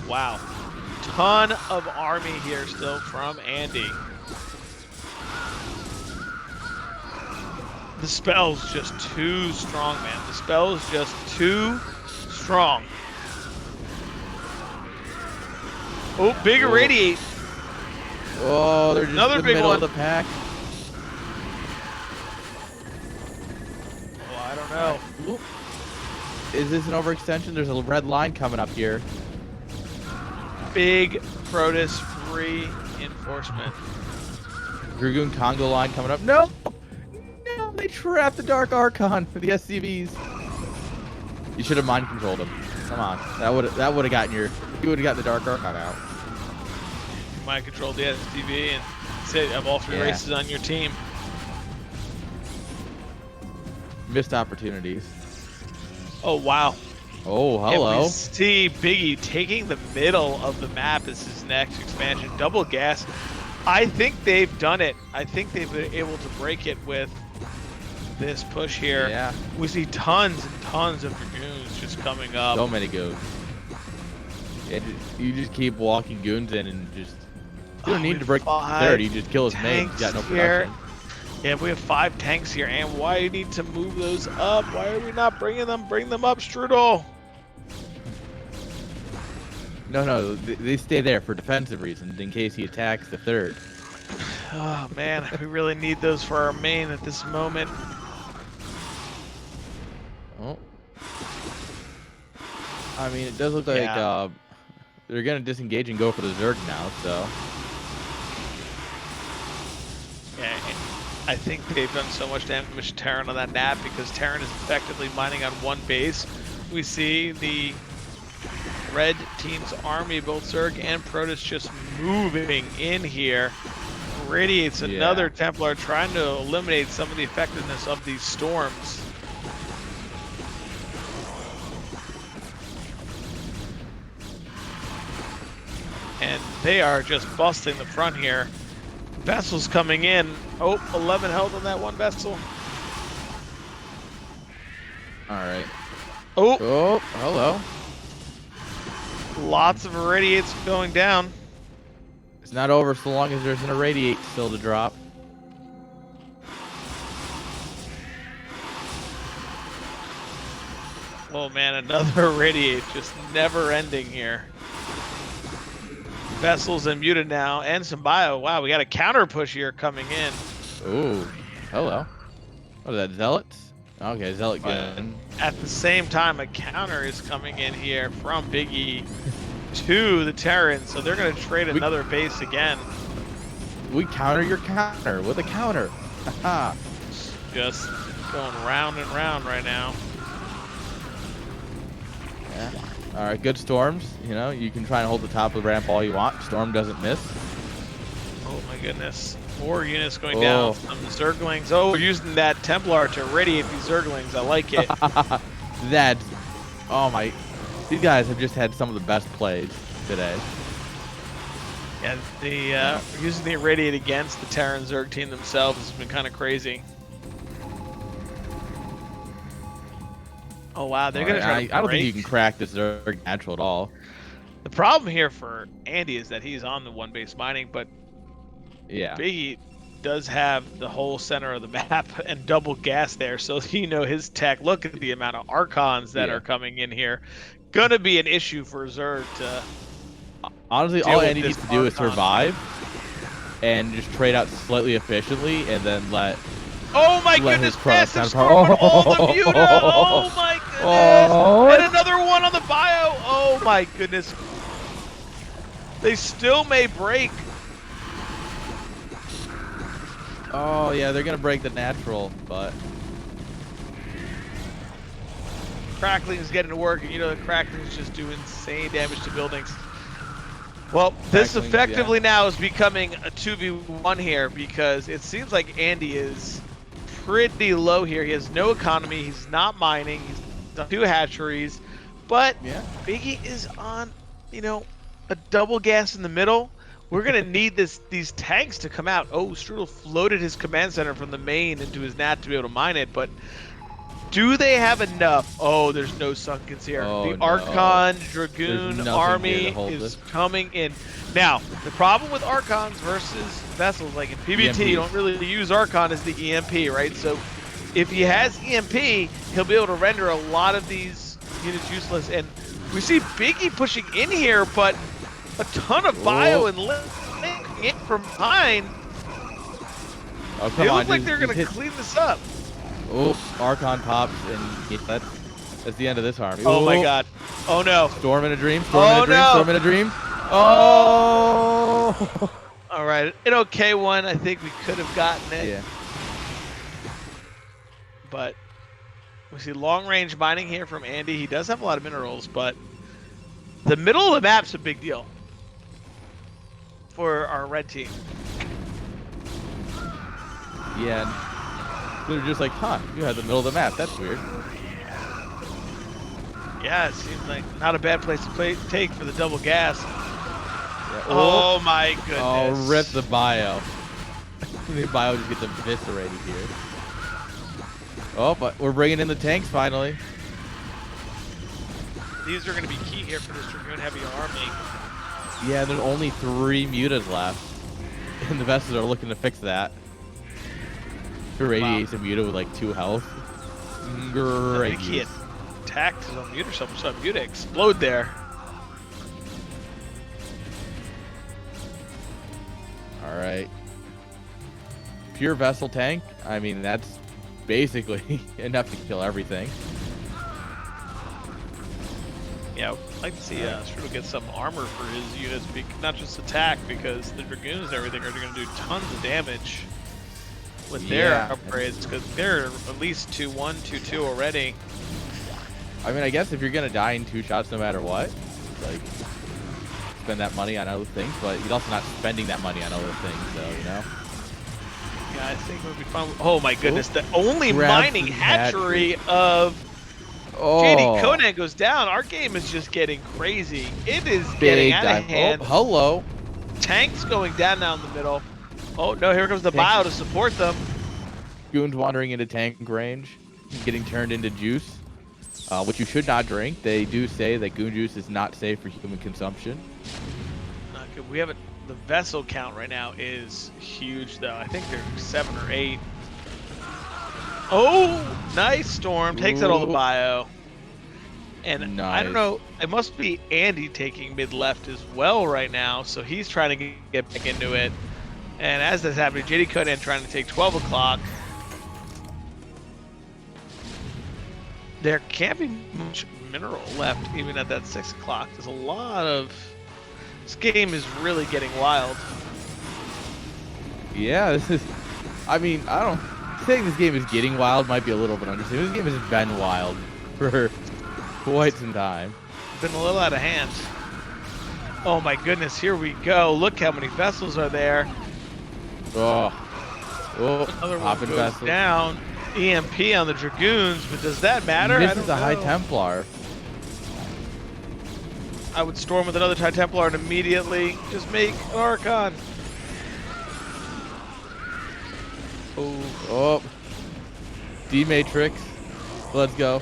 Wow. Ton of army here still from Andy. The spell's just too strong, man. The spell's just too strong. Oh, big irradiate. Oh, they're just another in the big middle one. Of the pack. Oh, I don't know. Ooh. Is this an overextension? There's a red line coming up here. Big Protoss reinforcement. Dragoon Congo line coming up. No! No, they trapped the Dark Archon for the SCVs. You should have mind controlled him. Come on. That would have gotten you would have gotten the Dark Archon out. Mind control the STV and say have all 3 races on your team. Missed opportunities. Oh wow. Oh, hello. And we see Biggy taking the middle of the map as his next expansion. Double gas. I think they've done it. I think they've been able to break it with this push here. Yeah. We see tons and tons of Dragoons just coming up. So many goons. Yeah, you just keep walking goons in and just... You don't need to break the third. You just kill his main. You got no production. Yeah, we have 5 tanks here, and why do you need to move those up? Why are we not bringing them? Bring them up, Strudel. No, they stay there for defensive reasons in case he attacks the third. Oh man, we really need those for our main at this moment. Oh. I mean, it does look like they're gonna disengage and go for the Zerg now, so. Yeah, I think they've done so much damage to Terran on that nap because Terran is effectively mining on one base. We see the red team's army, both Zerg and Protoss, just moving in here. Radiates another Templar, trying to eliminate some of the effectiveness of these storms. And they are just busting the front here. Vessels coming in. Oh, 11 health on that one vessel. All right. Oh, hello. Lots of irradiates going down. It's not over so long as there's an irradiate still to drop. Oh man, another irradiate, just never ending here. Vessels and muted now, and some bio. Wow, we got a counter push here coming in. Ooh, hello. What is that, Zealots? Okay, Zealot gun. At the same time, a counter is coming in here from Biggy to the Terran, so they're going to trade another base again. We counter your counter with a counter. Haha. Just going round and round right now. Yeah. All right, good storms. You know, you can try and hold the top of the ramp all you want. Storm doesn't miss. Oh my goodness. 4 units going down. Some Zerglings. Oh, we're using that Templar to radiate these Zerglings. I like it. That's... Oh my... These guys have just had some of the best plays today. Yeah, the using the irradiate against the Terran Zerg team themselves has been kind of crazy. Oh wow, they're gonna try to I don't think you can crack this Zerg natural at all. The problem here for Andy is that he's on the one base mining, but yeah, Biggy does have the whole center of the map and double gas there, so you know his tech. Look at the amount of Archons that are coming in here. Gonna be an issue for Zerg to. Honestly, all Andy needs to do is survive and just trade out slightly efficiently, and then let. Oh my goodness, massive storm on all the muta! Oh my goodness! And another one on the bio! Oh my goodness! They still may break. Oh yeah, they're gonna break the natural, but Crackling's getting to work, and you know the Cracklings just do insane damage to buildings. Well, this effectively now is becoming a 2v1 here because it seems like Andy is pretty low here. He has no economy. He's not mining. He's done 2 hatcheries, but Biggy is on, you know, a double gas in the middle. We're gonna need these tanks to come out. Oh, Strudel floated his command center from the main into his nat to be able to mine it, but do they have enough? Oh, there's no sunkens here. The Archon Dragoon army is coming in. Now, the problem with Archons versus vessels, like in PBT, you don't really use Archon as the EMP, right? So if he has EMP, he'll be able to render a lot of these units useless. And we see Biggy pushing in here, but a ton of bio and linking in from behind. Oh, they look like they're going to clean this up. Oh, Archon pops, and that's the end of this army. Oh my god. Oh no. Storm in a dream, storm in a dream, storm in a dream. Oh! All right. An okay one. I think we could have gotten it. Yeah. But we see long-range mining here from Andy. He does have a lot of minerals, but the middle of the map's a big deal for our red team. Yeah. They're just like, huh, you had the middle of the map. That's weird. Yeah, it seems like not a bad place to take for the double gas. Yeah. Oh my goodness. Oh, rip the bio. The bio just gets eviscerated here. Oh, but we're bringing in the tanks finally. These are going to be key here for this Dragoon Heavy army. Yeah, there's only 3 mutas left. And the vessels are looking to fix that. Irradiates a muta with like 2 health. I think he attacked his own muta or something, so a muta explode there. Alright. Pure vessel tank. I mean, that's basically enough to kill everything. Yeah, I'd like to see Strudel get some armor for his units, not just attack, because the Dragoons and everything are going to do tons of damage with their upgrades, because they're at least 2-1, 2-2 already. I mean, I guess if you're going to die in 2 shots no matter what, like, spend that money on other things, but you're also not spending that money on other things, so, you know? Yeah, I think it would be fun. Oh my goodness, the only Grabs mining the hatchery of JDConan goes down. Our game is just getting crazy. It is getting out of hand. Oh, hello. Tanks going down now in the middle. Oh no, here comes the bio to support them. Goons wandering into tank range, getting turned into juice, which you should not drink. They do say that goon juice is not safe for human consumption. Not good. We have a, the vessel count right now is huge though. I think they're 7 or 8. Oh, nice Storm. Takes out all the bio. And nice. I don't know, it must be Andy taking mid-left as well right now, so he's trying to get back into it. And as that's happening, JDConan trying to take 12 o'clock. There can't be much mineral left even at that 6 o'clock. There's a lot of... This game is really getting wild. Yeah, this is... I mean, I don't... Saying this game is getting wild might be a little bit understated. This game has been wild for quite some time. Been a little out of hand. Oh my goodness, here we go. Look how many vessels are there. Oh, Another one popping goes vessels down. EMP on the Dragoons, but does that matter? This is a High Templar. I would storm with another High Templar and immediately just make an Archon. Oh, D-Matrix. Let's go.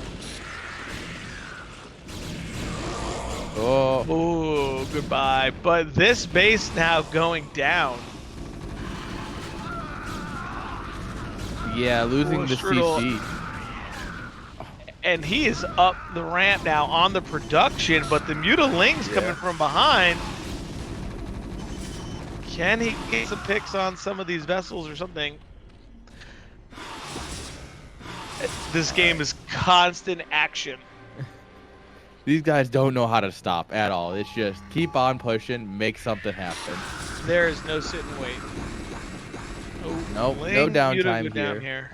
Oh, goodbye. But this base now going down. Yeah, losing the Strudel. CC. And he is up the ramp now on the production, but the Mutaling's coming from behind. Can he get some picks on some of these vessels or something? This game is constant action. These guys don't know how to stop at all. It's just keep on pushing, make something happen. There is no sit and wait. Oh, nope, no downtime down here.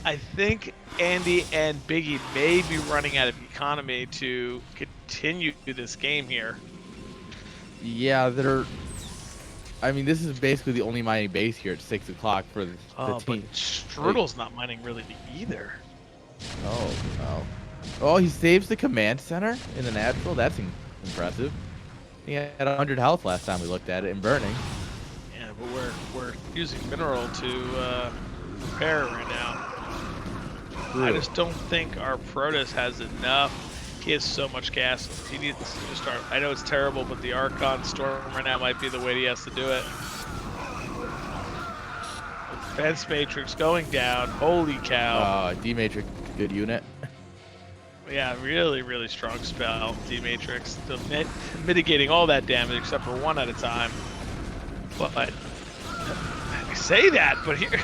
I think Andy and Biggy may be running out of economy to continue this game here. Yeah, they're... I mean, this is basically the only mining base here at 6 o'clock for the team. But Strudel's not mining really either. Oh, he saves the command center in the natural? That's impressive. He had 100 health last time we looked at it and burning. Yeah, but we're using mineral to repair right now. True. I just don't think our Protoss has enough. He has so much gas. He needs to start. I know it's terrible, but the Archon Storm right now might be the way he has to do it. Defense Matrix going down. Holy cow. D-Matrix, good unit. Yeah, really, really strong spell. D-Matrix. Mitigating all that damage except for 1 at a time. But I say that, but here,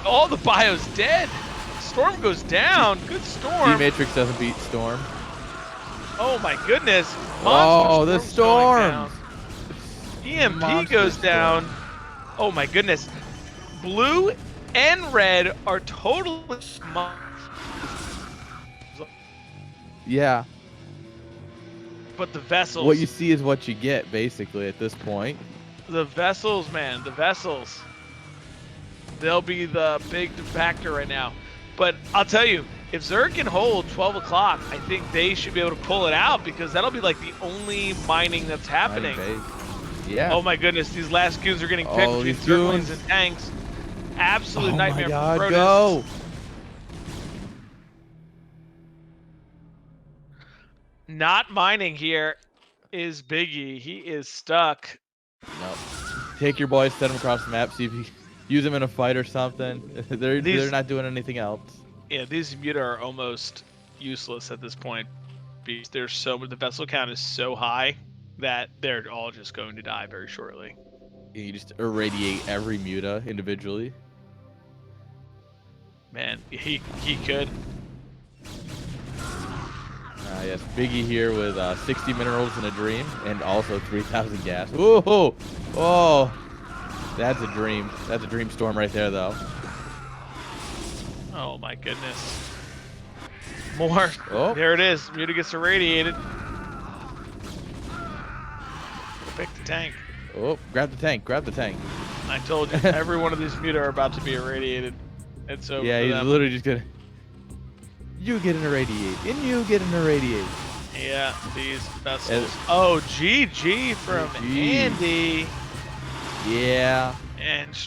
all the bio's dead. Storm goes down. Good Storm. D-Matrix doesn't beat Storm. Oh my goodness! Oh, the Monster Storm's going storms! down. EMP Monster goes storm. down. Oh my goodness! Blue and red are totally. Yeah. But the vessels. What you see is what you get, basically, at this point. The vessels, man. The vessels. They'll be the big factor right now. But I'll tell you, if Zerg can hold 12 o'clock, I think they should be able to pull it out because that'll be like the only mining that's happening. Yeah. Oh my goodness, these last goons are getting picked between Zerglings and tanks. Absolute nightmare my God, for Protoss. go! Not mining here is Biggy. He is stuck. No. Take your boys, send them across the map, see if you use them in a fight or something. They're not doing anything else. Yeah, these Muta are almost useless at this point. Because there's so the vessel count is so high that they're all just going to die very shortly. You just irradiate every Muta individually. Man, he could. Yes, Biggy here with 60 minerals in a dream and also 3,000 gas. Ooh, oh, that's a dream. That's a dream storm right there, though. Oh my goodness. More. Oh. There it is. Muta gets irradiated. Pick the tank. Oh, grab the tank. Grab the tank. I told you, every one of these Muta are about to be irradiated. It's over. Yeah, for he's them. literally just gonna. You get an irradiate, and you get an irradiate. Yeah, these vessels. Oh, GG from GG. Andy. Yeah. And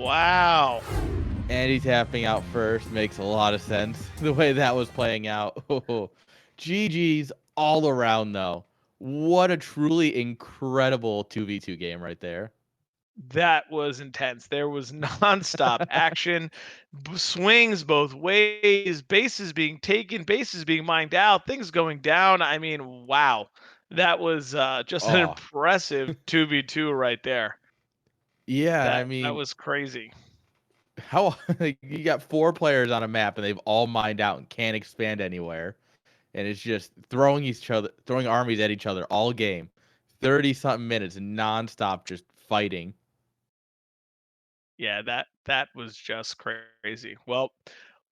wow. Andy tapping out first makes a lot of sense. The way that was playing out. GG's all around, though. What a truly incredible 2v2 game right there. That was intense. There was nonstop action, swings both ways, bases being taken, bases being mined out, things going down. I mean, wow. That was just an impressive 2v2 right there. Yeah, that, I mean, that was crazy. how you got 4 players on a map and they've all mined out and can't expand anywhere, and it's just throwing armies at each other all game, 30-something minutes nonstop, just fighting. Yeah, that was just crazy. Well,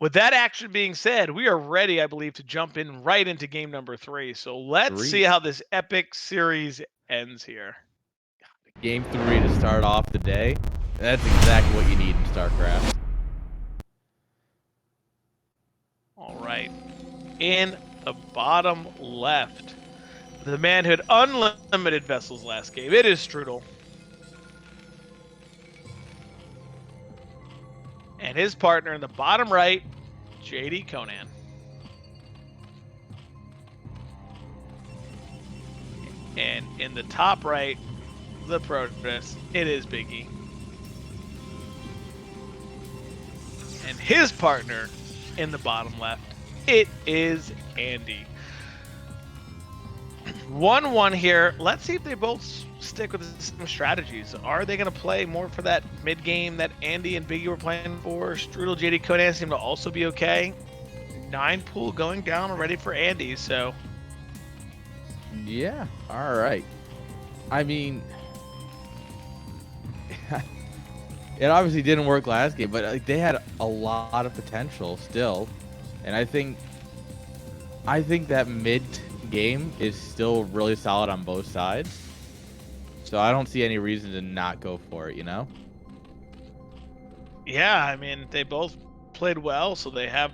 with that action being said, we are ready, I believe, to jump in right into game number 3. So let's see how this epic series ends here. Game 3 to start off the day. That's exactly what you need in StarCraft. All right. In the bottom left, the man who had unlimited vessels last game, it is Strudel. And his partner in the bottom right, JDConan. And in the top right, the Protoss, it is Biggy. And his partner in the bottom left, it is Andy. 1-1 here. Let's see if they both stick with the same strategies. Are they going to play more for that mid game that Andy and Biggy were playing for? Strudel, JDConan seem to also be okay. 9 pool going down already for Andy, so. Yeah, all right. I mean, it obviously didn't work last game, but like, they had a lot of potential still. And I think that mid game is still really solid on both sides. So I don't see any reason to not go for it, you know? Yeah, I mean, they both played well, so they have,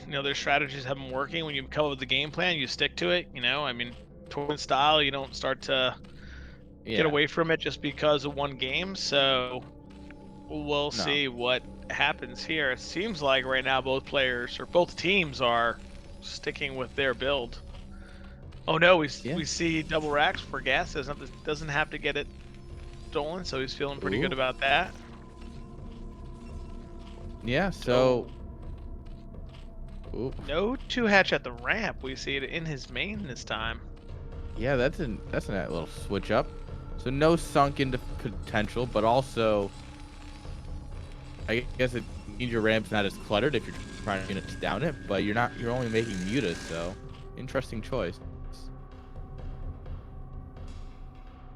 their strategies have been working. When you come up with the game plan, you stick to it, I mean, tournament style, you don't start to get away from it just because of one game. So we'll see what happens here. It seems like right now both teams are sticking with their build. Oh no, we see double racks for gas. Doesn't have to get it stolen, so he's feeling pretty good about that. Yeah, so no 2-hatch at the ramp. We see it in his main this time. Yeah, that's a little switch up. So no sunk into potential, but also I guess it means your ramp's not as cluttered if you're trying to down it, but you're only making mutas, so interesting choice.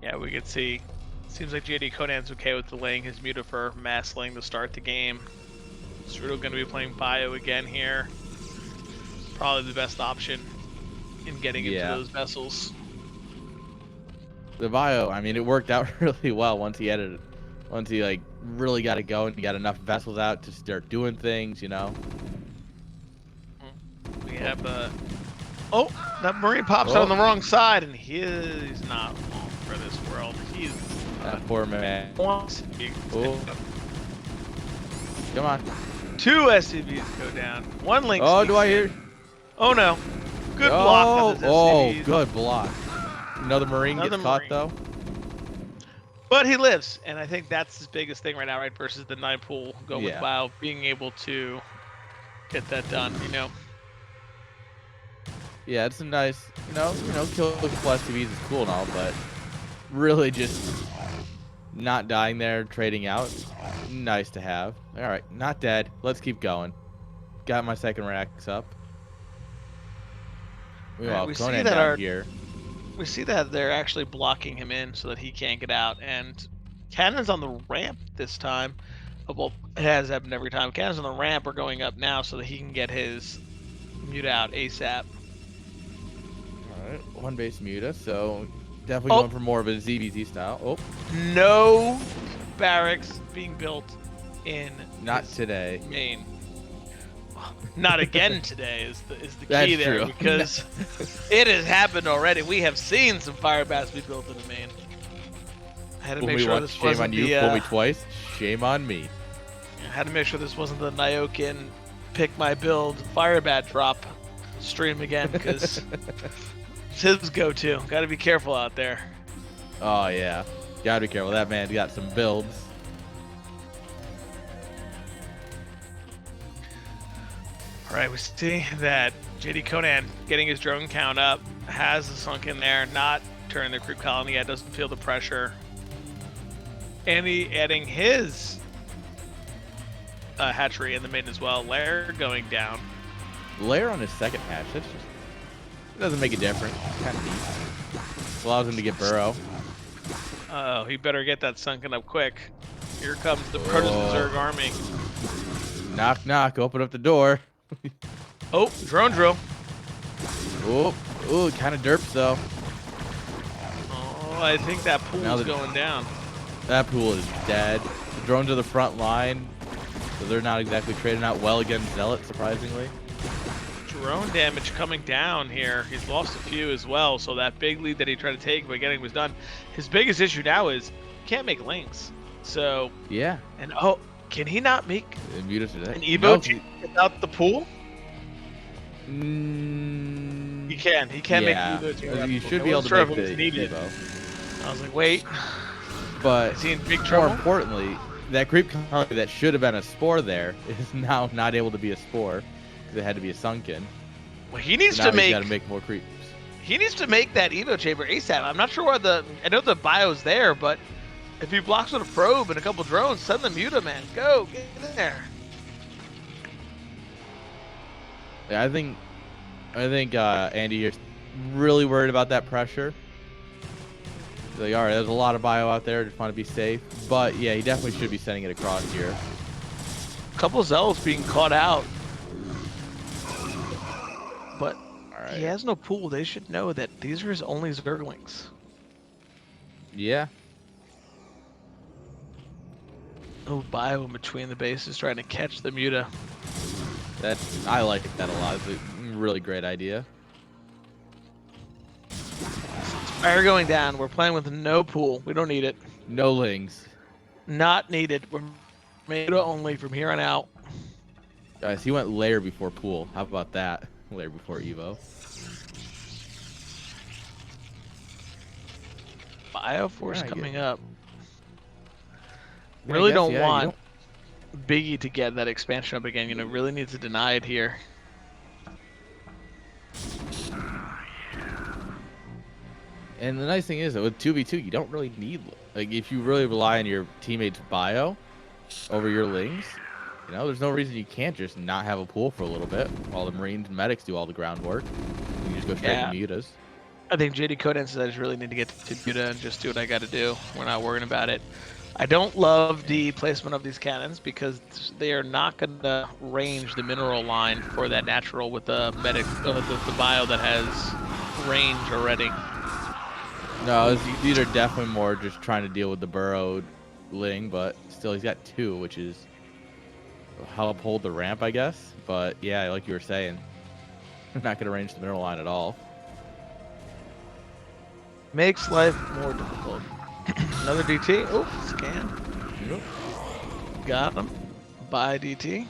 Yeah, we could see. Seems like JDConan's okay with delaying his Muta for Mass Lane to start the game. Strudel going to be playing Bio again here. Probably the best option in getting into those vessels. The Bio, I mean, it worked out really well once he like really got it going. He got enough vessels out to start doing things, you know. We have oh, that Marine pops out on the wrong side, and he's not long for this world. He's that poor man. wants. Oh. Come on. 2 SCVs go down. 1 link. Oh, do I hear? Oh no. Good block. Oh, good block. Another Marine gets caught though. But he lives, and I think that's his biggest thing right now, right? Versus the 9 pool going with WoW, being able to get that done, you know. Yeah, it's a nice, you know, kill a couple SCVs is cool and all, but really just not dying there, trading out, nice to have. All right, not dead. Let's keep going. Got my second racks up. Well, we Conan see that down here. We see that they're actually blocking him in so that he can't get out, and Cannon's on the ramp this time. Well, it has happened every time. Cannon's on the ramp are going up now so that he can get his Muta out ASAP. Alright, 1 base Muta, so definitely going for more of a ZBZ style. Oh. No barracks being built in not today. Main. Not again today is the That's key there, true. because it has happened already. We have seen some fire bats be built in the main. I had to make sure this wasn't on you, the, fool me twice. Shame on me. I had to make sure this wasn't the Nyokin pick my build fire bat drop stream again, because it's his go-to. Got to be careful out there. Oh yeah, gotta be careful. That man got some builds. All right, we see that JDConan getting his drone count up, has a sunk in there, not turning the creep colony yet, doesn't feel the pressure. Andy adding his hatchery in the main as well. Lair going down. Lair on his second hatch. That's just, it doesn't make a difference. Kind of neat. Allows him to get burrow. Oh, he better get that sunken up quick. Here comes the Protoss Zerg army. Knock, knock. Open up the door. Oh, drone drill. Oh, ooh, kind of derps though. Oh, I think that pool's going down. That pool is dead. The drones are the front line, so they're not exactly trading out well against Zealot, surprisingly. Drone damage coming down here. He's lost a few as well, so that big lead that he tried to take by getting was done. His biggest issue now is he can't make links. So yeah. And oh, can he not make an Evo without the pool? He can. He can make Evo. You should be able to make the Evo. I was like, wait. But is he in big trouble? More importantly, that creep colony that should have been a spore there is now not able to be a spore because it had to be a sunken. Well, he needs so to make. He's got to make more creeps. He needs to make that Evo chamber ASAP. I'm not sure where I know the bio's there, but if he blocks with a probe and a couple drones, send the Muta, man. Go, get in there. Yeah, I think Andy, you're really worried about that pressure. He's like, all right, there's a lot of bio out there. Just want to be safe. But yeah, he definitely should be sending it across here. A couple Zealots being caught out. But he has no pool. They should know that these are his only Zerglings. Yeah. Oh, bio in between the bases trying to catch the Muta. I like that a lot. It's a really great idea. Fire going down. We're playing with no pool. We don't need it. No lings. Not needed. We're Muta only from here on out. Guys, he went lair before pool. How about that? Lair before Evo. Bioforce coming up. Really don't want Biggy to get that expansion up again. You know, really needs to deny it here. And the nice thing is that with 2v2, you don't really need, like, if you really rely on your teammates' bio over your lings, you know, there's no reason you can't just not have a pool for a little bit while the Marines and medics do all the groundwork. You can just go straight to mutas. I think JDConan says I just really need to get to Muta and just do what I got to do. We're not worrying about it. I don't love the placement of these cannons because they are not going to range the mineral line for that natural with the medic, the bio that has range already. No, these are definitely more just trying to deal with the burrow ling, but still he's got 2, which is help hold the ramp, I guess. But yeah, like you were saying, not going to range the mineral line at all. Makes life more difficult. Another DT. Oh, scan. Yep. Got him. Buy DT.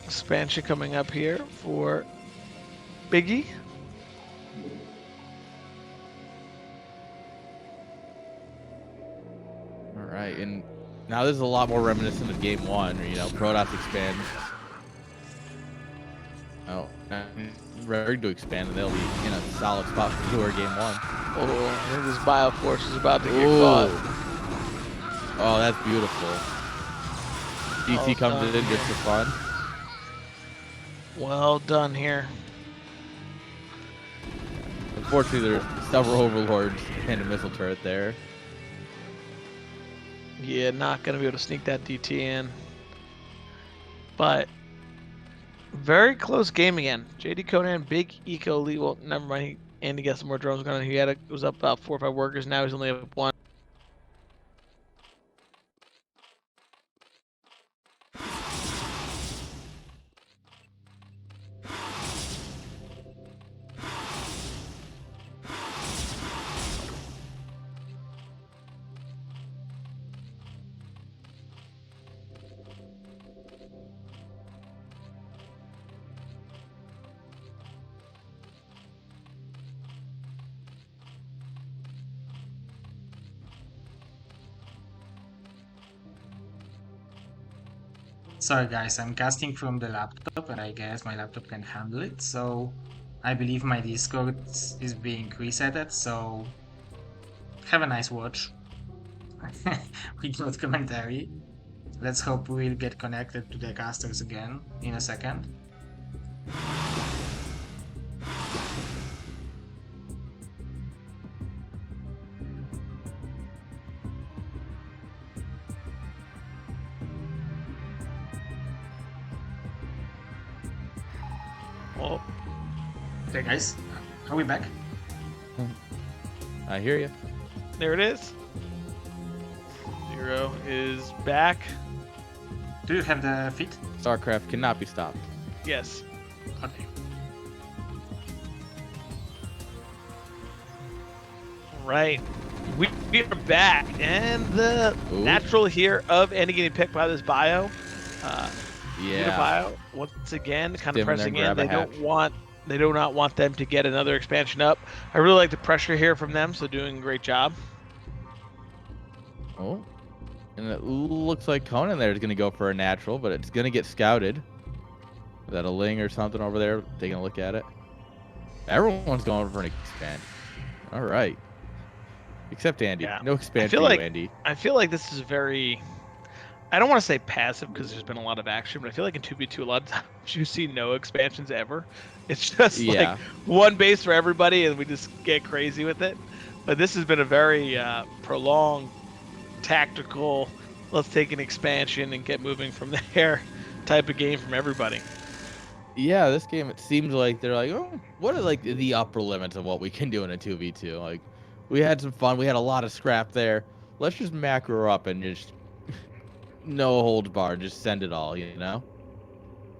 Expansion coming up here for Biggy. All right, and now this is a lot more reminiscent of Game 1, or, you know, Protoss expands. Oh, ready to expand, and they'll be in a solid spot for Game 1. Oh, I think this Bioforce is about to get Ooh. caught. Oh, that's beautiful. DC comes in just for fun. Well done here. Unfortunately, there's several overlords and a missile turret there. Yeah, not going to be able to sneak that DT in. But very close game again. JDConan, big eco lead. Well, never mind. Andy got some more drones going on. He was up about 4 or 5 workers. Now he's only up 1. Sorry guys, I'm casting from the laptop and I guess my laptop can handle it, so I believe my Discord is being resetted, so have a nice watch without commentary. Let's hope we'll get connected to the casters again in a second. Oh, Okay guys, are we back? I hear you. there it is. Zero is back. Do you have the feed? StarCraft cannot be stopped. Yes. Okay. Right. We are back. And the natural here of Andy getting picked by this bio. Yeah. Bio, once again, kind of Stim in there pressing and in. grab a hatch. They do not want them to get another expansion up. I really like the pressure here from them, so doing a great job. Oh. And it looks like Conan there is going to go for a natural, but it's going to get scouted. Is that a Ling or something over there? Taking a look at it. Everyone's going for an expand. All right. Except Andy. Yeah. No expand for you, Andy. I feel like this is very... I don't want to say passive because there's been a lot of action, but I feel like in 2v2 a lot of times you see no expansions ever. It's just like one base for everybody and we just get crazy with it. But this has been a very prolonged, tactical, let's take an expansion and get moving from there type of game from everybody. Yeah, this game, it seems like they're like, oh, what are like the upper limits of what we can do in a 2v2? Like, we had some fun. We had a lot of scrap there. Let's just macro up and just no holds barred. Just send it all, you know?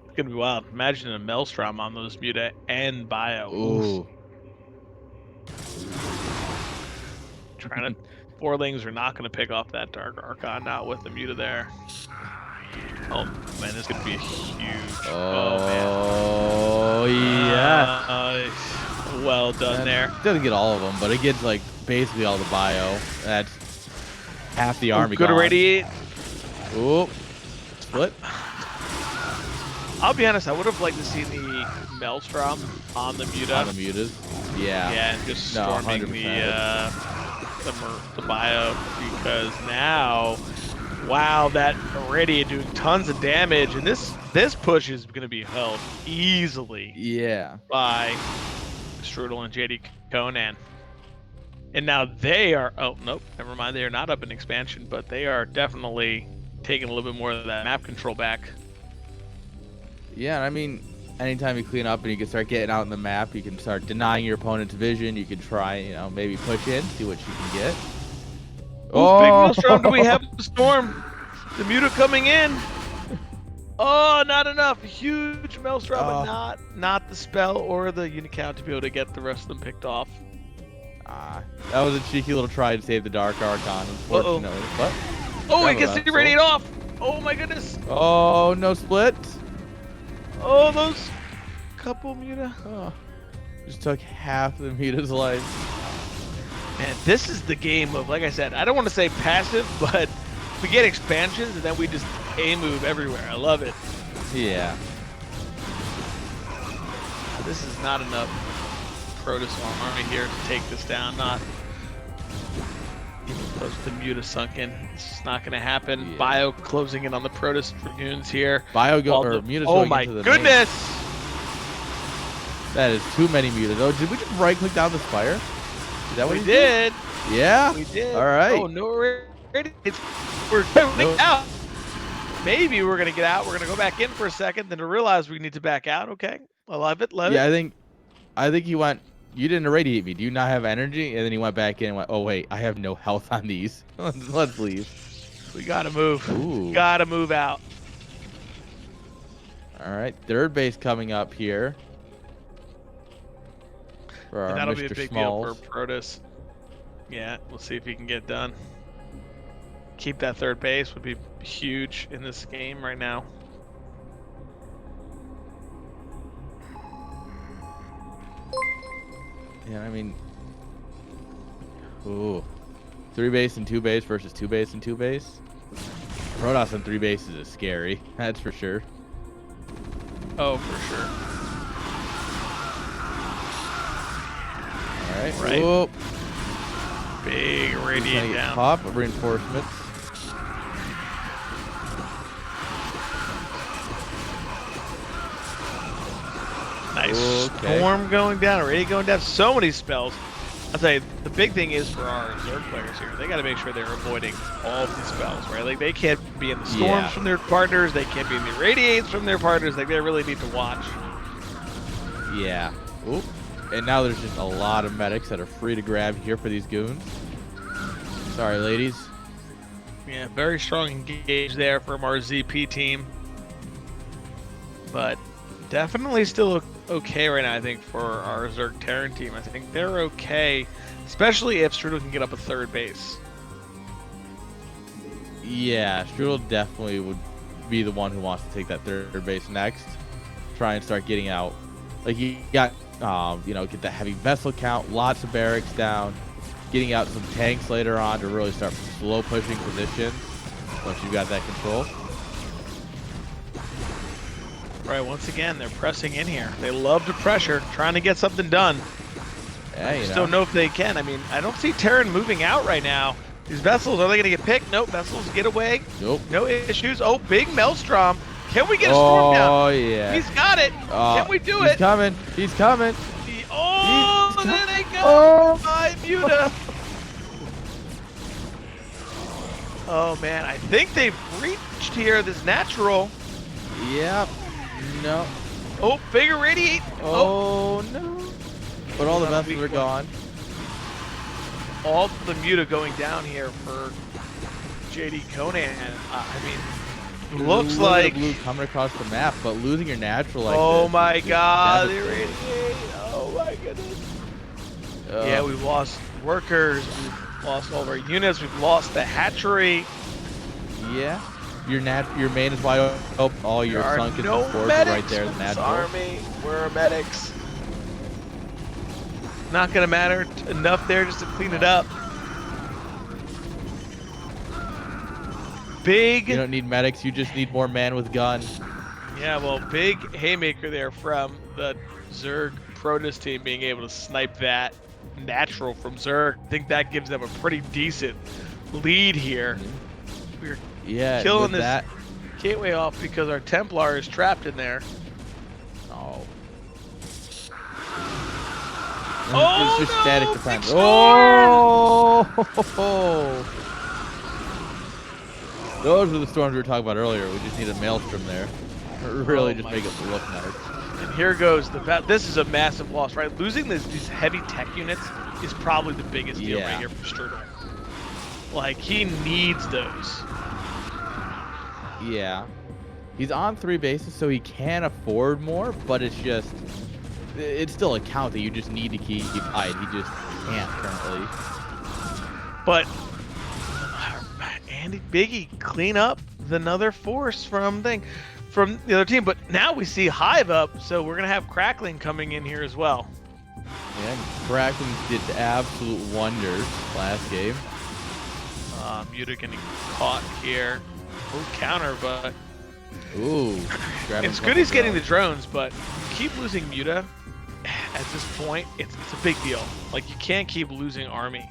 It's going to be wild. Imagine a Maelstrom on those Muta and Bio. Ooh. Trying to... Forlings are not going to pick off that Dark Archon, not with the Muta there. Oh, man, this is going to be a huge... Oh, yeah. Well done there. Doesn't get all of them, but it gets, like, basically all the bio. That's half the army Good gone. radiate. Ooh. Split. I'll be honest, I would have liked to see the Maelstrom on the Muta. On the Mutas. Yeah. Yeah, and just storming the bio, because now Wow, that Irradiate doing tons of damage, and this push is going to be held easily Yeah. by Strudel and JDConan. And now they are, oh, nope, never mind. They are not up in expansion, but they are definitely taking a little bit more of that map control back. Yeah, I mean, anytime you clean up and you can start getting out in the map, you can start denying your opponent's vision. You can try, you know, maybe push in, see what you can get. Oh, big Maelstrom, do we have the storm? The Muta coming in. Oh, not enough. Huge Maelstrom, but not the spell or the Unicount to be able to get the rest of them picked off. That was a cheeky little try to save the Dark Archon, unfortunately. But oh, he gets the Radiate off. Oh my goodness. Oh, no split. Oh, those couple Muta. Oh, just took half the Muta's life. Man, this is the game of, like I said, I don't want to say passive, but we get expansions and then we just A-move everywhere. I love it. Yeah. This is not enough Protoss army here to take this down. Not even close to Muta sunken. It's not going to happen. Yeah. Bio closing in on the Protoss Dragoons here. Muta's oh going my into the goodness! That is too many Mutas. Oh, did we just right click down the spire? Is that what we did? Yeah? We did. All right. Oh, no, we're getting out. Maybe we're going to get out. We're going to go back in for a second, then to realize we need to back out. Okay. I love it. Love it. Yeah, I think you went, you didn't irradiate me. Do you not have energy? And then he went back in and went, oh, wait, I have no health on these. Let's leave. We got to move. Ooh. Got to move out. All right. Third base coming up here. For our That'll Mr. be a big Smalls. deal for Protoss. Yeah, we'll see if he can get it done. Keep that third base would be huge in this game right now. Yeah, I mean, ooh, 3 base and 2 base versus 2 base and 2 base. Protoss on 3 bases is scary. That's for sure. Oh, for sure. All right. Right. Whoop. Big Radiate down. Pop of reinforcements. Nice Okay. storm going down, already going down. So many spells. I'll tell you, the big thing is for our Zerg players here, they got to make sure they're avoiding all of these spells, right? Like, they can't be in the storms from their partners. They can't be in the irradiates from their partners. Like, they really need to watch. Yeah. Oop. And now there's just a lot of medics that are free to grab here for these goons. Sorry, ladies. Yeah, very strong engage there from our ZP team. But definitely still okay right now, I think, for our Zerg Terran team. I think they're okay, especially if Strudel can get up a third base. Yeah, Strudel definitely would be the one who wants to take that third base next. Try and start getting out. Like, you got, you know, get that heavy vessel count, lots of barracks down, getting out some tanks later on to really start slow pushing positions once you've got that control. Right, once again, they're pressing in here. They love to pressure, trying to get something done. Yeah, I you just know. don't know if they can. I mean, I don't see Terran moving out right now. These vessels, are they going to get picked? Nope, vessels get away. Nope. No issues. Oh, big Maelstrom. Can we get a storm down? Oh, yeah. He's got it. Can we do he's it? Coming. He's coming. Oh, He's there they go. Oh. My Muta. Oh, man. I think they've reached here, this natural. Yep. No. Oh, big irradiate. Oh, no. But all the vessels are gone. All the Muta going down here for JDConan. I mean, looks like blue coming across the map, but losing your natural like oh this my is just god, the devastating. irradiate. Oh my goodness. Yeah, we've lost workers, we've lost all of our units, we've lost the hatchery. Yeah. Your main is wide open. All your There are sunken no supports are medics right there. The with this natural. army. Where are medics? Not gonna matter enough there just to clean it up. Big. You don't need medics. You just need more man with gun. Yeah, well, big haymaker there from the Zerg Protoss team being able to snipe that natural from Zerg. I think that gives them a pretty decent lead here. We're Yeah, killing with this that. gateway off because our Templar is trapped in there. Oh. Oh, it's just no, static big defense. storm! Oh! Those are the storms we were talking about earlier. We just need a maelstrom there. Really Oh just my make it look nice. And here goes this is a massive loss, right? Losing these heavy tech units is probably the biggest deal right here for Strudel. Like, he needs those. Yeah. He's on 3 bases, so he can afford more, but it's still a count that you just need to keep tight. He just can't currently. But Andy Biggy clean up another force from the other team. But now we see Hive up, so we're gonna have Crackling coming in here as well. Yeah, Kraken did absolute wonders last game. Muta getting caught here. Oh, counter, but Ooh. it's good he's getting the drones, but you keep losing Muta at this point, it's a big deal. Like, you can't keep losing army.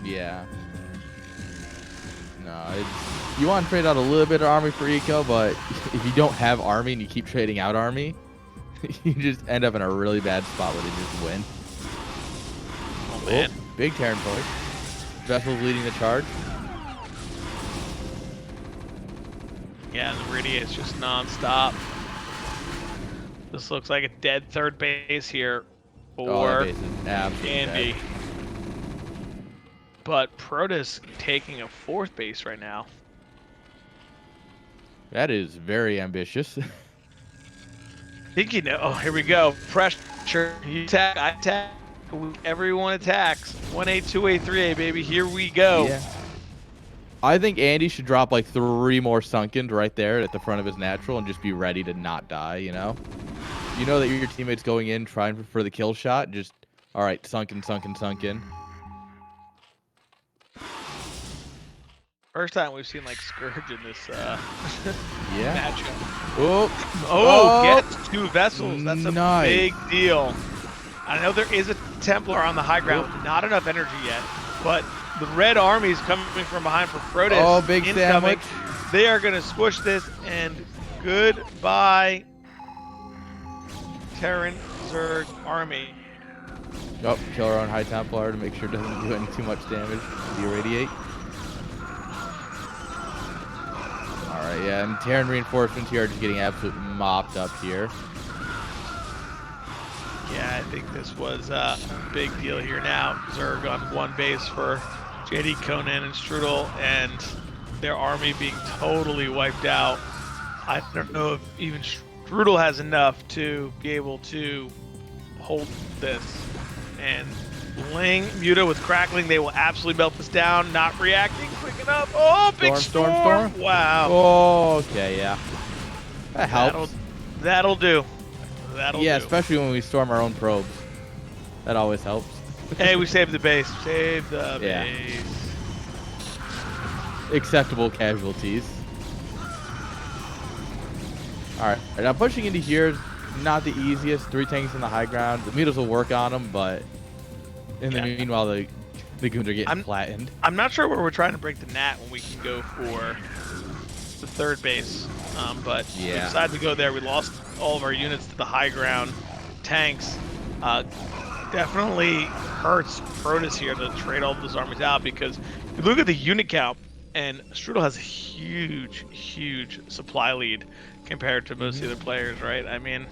Yeah. No, you want to trade out a little bit of army for eco, but if you don't have army and you keep trading out army, you just end up in a really bad spot where they just win. Oh man. Big Terran push. Vessel's leading the charge. Yeah, the Meridian is just non-stop. This looks like a dead third base here for Base is absolutely Andy. dead. But Protoss taking a 4th base right now. That is very ambitious. I think you know. Oh, here we go. Pressure. You attack, I attack. Everyone attacks. 1A, 2A, 3A, baby. Here we go. Yeah. I think Andy should drop like 3 more Sunkens right there at the front of his natural and just be ready to not die, you know? You know that your teammate's going in trying for the kill shot. Just, all right, Sunken, Sunken, Sunken. First time we've seen like Scourge in this Yeah. matchup. Oh, Gets 2 vessels. That's a nice. big deal. I know there is a Templar on the high ground. Not enough energy yet. But the red army's coming from behind for Protoss. Oh, big incoming. sandwich. They are going to squish this, and goodbye, Terran Zerg army. Oh, kill our own High Templar to make sure it doesn't do any too much damage. De-irradiate. Alright, yeah, and Terran reinforcements here are just getting absolutely mopped up here. Yeah, I think this was a big deal here now. Zerg on 1 base for JDConan and Strudel, and their army being totally wiped out. I don't know if even Strudel has enough to be able to hold this. And Ling, Muta with Crackling, they will absolutely melt this down, not reacting quick enough. Oh, big storm. Wow. Oh, okay, yeah. That helps. That'll do. That'll do. Especially when we storm our own probes. That always helps. Hey, we saved the base. Save the base. Acceptable casualties. Alright, now pushing into here is not the easiest. 3 tanks in the high ground. The Mutas will work on them, but in the meanwhile, the goons are getting flattened. I'm not sure where we're trying to break the Nat when we can go for the 3rd base. But we decided to go there. We lost all of our units to the high ground. Tanks definitely hurts Protoss here to trade all those armies out, because you look at the unit count, and Strudel has a huge supply lead compared to most of the other players, right? I mean,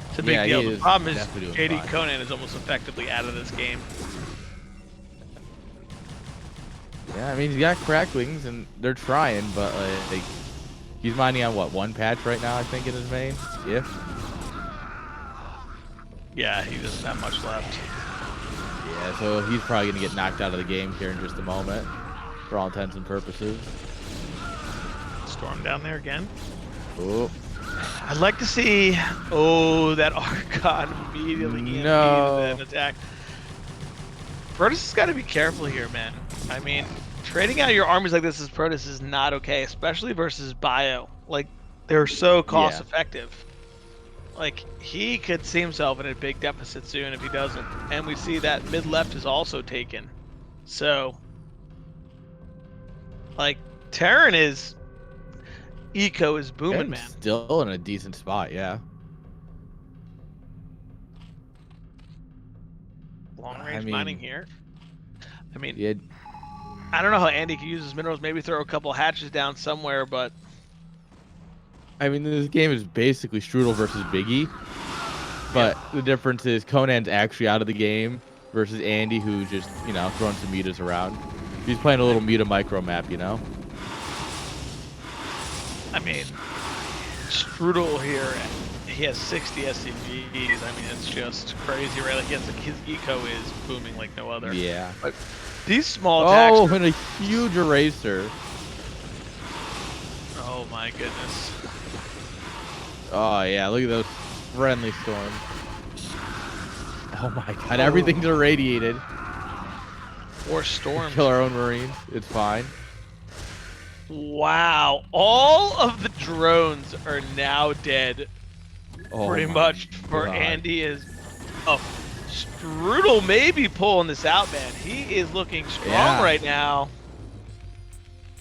it's a big deal. The problem is JDConan is almost effectively out of this game. Yeah, I mean, he's got Cracklings, and they're trying, but he's mining on, what, 1 patch right now, I think, in his main? Yeah, he doesn't have much left. Yeah, so he's probably going to get knocked out of the game here in just a moment, for all intents and purposes. Storm down there again. Oh. I'd like to see... Oh, that Archon immediately an attack. Protoss has got to be careful here, man. I mean, trading out your armies like this as Protoss is not okay, especially versus Bio. Like, they're so cost effective. Like, he could see himself in a big deficit soon if he doesn't. And we see that mid-left is also taken. So, Like, Terran is... Eco is booming, And man. still in a decent spot, yeah. Long I range mean, mining here. I mean, yeah, I don't know how Andy can use his minerals. Maybe throw a couple hatches down somewhere, but I mean, this game is basically Strudel versus Biggy, but the difference is Conan's actually out of the game versus Andy, who's just, you know, throwing some mutas around. He's playing a little muta micro map, you know? I mean, Strudel here, he has 60 SCVs. I mean, it's just crazy, right? Like, his eco is booming like no other. Yeah. But these small attacks. Oh, and a huge eraser. Oh my goodness. Oh, yeah, look at those friendly storms. Oh my god, everything's irradiated. Or storms. Kill our own Marines. It's fine. Wow. All of the drones are now dead. Oh Pretty my much for God. Andy is... Oh, Strudel may be pulling this out, man. He is looking strong right now.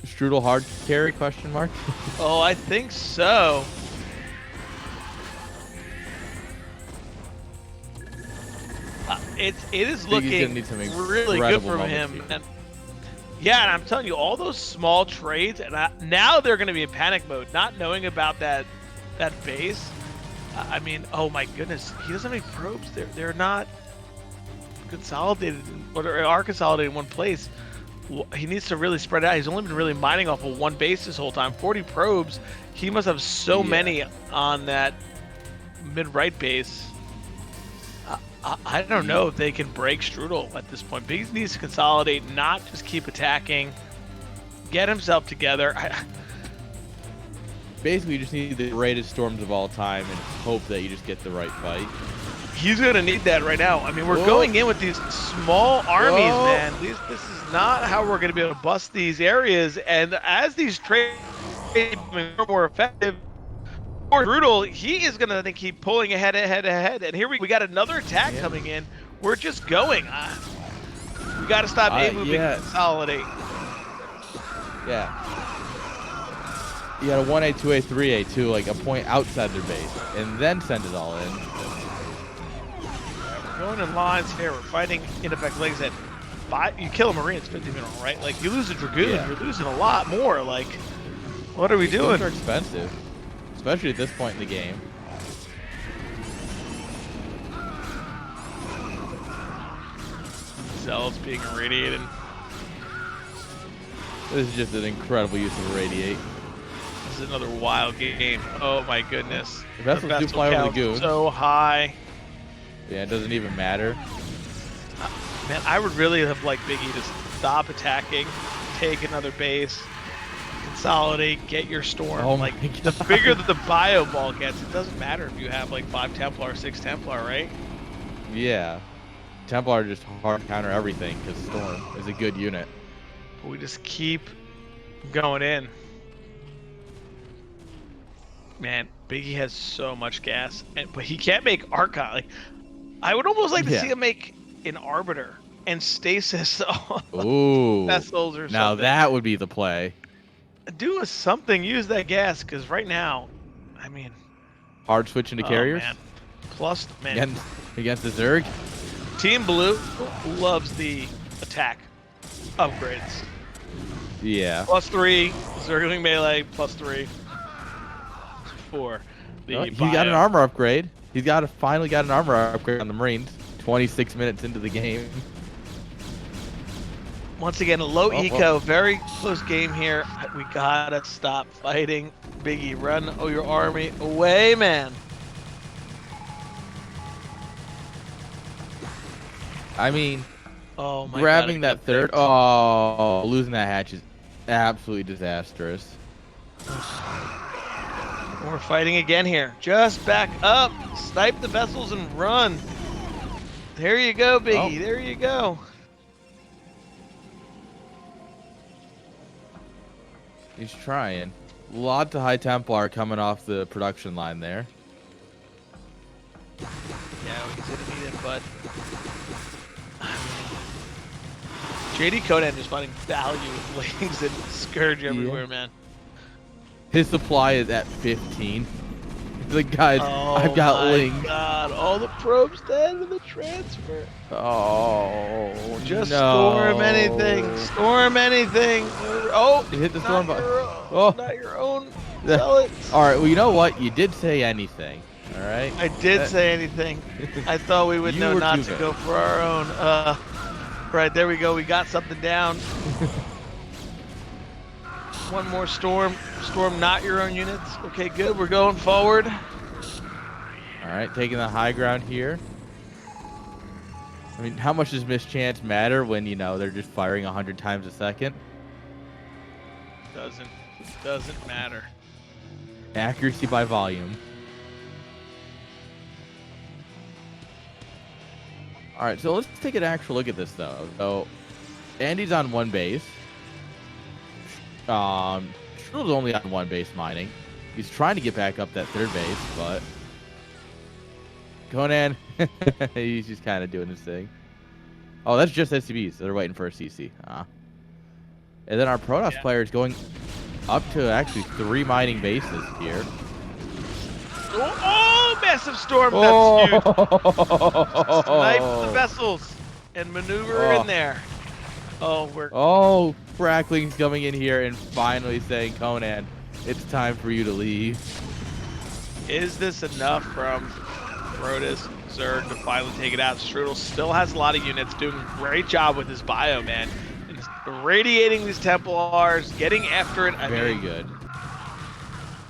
Strudel hard carry, question mark? Oh, I think so. It is Think he's gonna looking need some really good incredible from him. moments here. And yeah, and I'm telling you, all those small trades, and now they're going to be in panic mode, not knowing about that base. I mean, oh my goodness, he doesn't have any probes. They're not consolidated, or are consolidated in one place. He needs to really spread out. He's only been really mining off of one base this whole time. 40 probes. He must have so many on that mid-right base. I don't know if they can break Strudel at this point. Biggs needs to consolidate, not just keep attacking. Get himself together. Basically, you just need the greatest storms of all time and hope that you just get the right fight. He's going to need that right now. I mean, we're going in with these small armies, man. This is not how we're going to be able to bust these areas. And as these trades become more effective, Strudel, he is going to keep pulling ahead. And here we got another attack coming in. We're just going. We got to stop A-moving and consolidate. Yeah. You got a 1A, 2A, 3A, too, like a point outside their base, and then send it all in. We're going in lines here. We're fighting ineffective legs that you kill a Marine, it's 50 mineral, right? Like, you lose a Dragoon, you're losing a lot more. Like, what are we doing? Those are expensive, especially at this point in the game. Zealots being irradiated. This is just an incredible use of Irradiate. This is another wild game. Oh my goodness. The vessels do fly over the goons. So high. Yeah, it doesn't even matter. Man, I would really have liked Biggy to stop attacking, take another base, consolidate, get your storm. Oh like, my the bigger that the bio ball gets, it doesn't matter if you have like 5 Templar, 6 Templar, right? Yeah. Templar just hard counter everything because Storm is a good unit. But we just keep going in. Man, Biggie has so much gas, but he can't make Archon. Like, I would almost like to see him make an Arbiter and Stasis Ooh. vessels or something. Now that would be the play. Do something, use that gas, because right now, I mean... Hard switch into carriers? Man. Plus, man. Against the Zerg? Team Blue loves the attack upgrades. Yeah. +3, Zergling melee, +3. For the He got an armor upgrade. He's finally got an armor upgrade on the Marines. 26 minutes into the game. Once again, a low eco, very close game here. We gotta stop fighting. Biggie, run your army away, man. I mean, oh my grabbing God, that third. Oh, losing that hatch is absolutely disastrous. We're fighting again here. Just back up, snipe the vessels and run. There you go, Biggie. There you go. He's trying. Lots of high Templar coming off the production line there. Yeah, he's gonna need it, but JDConan is finding value with Lings and Scourge everywhere, man. His supply is at 15. He's like, guys, Oh I've got my Lings. God, all the probes dead in the transfer. Oh, Just no. storm anything. Storm anything. Oh, You hit the storm button. Oh, not your own. Sell it. All right, well, you know what? You did say anything. All right. I did say anything. I thought we would You know were not too to bad. go for our own. Right, there we go. We got something down. One more storm. Storm not your own units. Okay, good. We're going forward. All right, taking the high ground here. I mean, how much does mischance matter when, you know, they're just firing 100 times a second? Doesn't matter. Accuracy by volume. All right, so let's take an actual look at this, though. So, Andy's on one base. Strudel's only on one base mining. He's trying to get back up that third base, but Conan, he's just kind of doing his thing. Oh, that's just SCBs. So they're waiting for a CC. And then our Protoss player is going up to actually 3 mining bases here. Oh, massive storm. That's huge. Snipe the Oh, vessels and maneuver in there. Oh, we're oh, Crackling's coming in here and finally saying, Conan, it's time for you to leave. Is this enough from Brodus Zerg to finally take it out? Strudel still has a lot of units, doing a great job with his bio, man. And radiating these Templars, getting after it. I Very mean, good.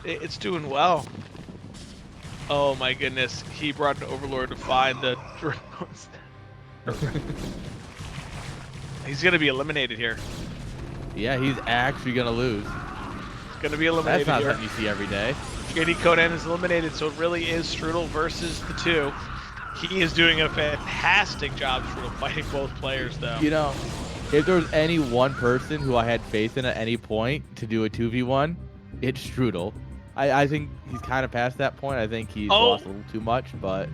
It's doing well. Oh my goodness, he brought an Overlord to find the drones. He's gonna be eliminated here. Yeah, he's actually going to lose. He's gonna be eliminated That's not here. something you see every day. JDConan is eliminated, so it really is Strudel versus the two. He is doing a fantastic job, Strudel, fighting both players, though. You know, if there was any one person who I had faith in at any point to do a 2v1, it's Strudel. I think he's kind of past that point. I think he's lost a little too much, but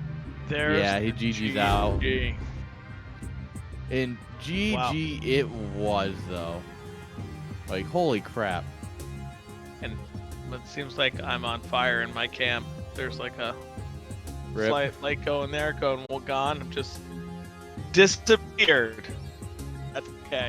yeah, he GG's out. And GG it was, though. Like, holy crap. And it seems like I'm on fire in my camp. There's like a Rip. slight light going there, going, well, gone. I'm just disappeared.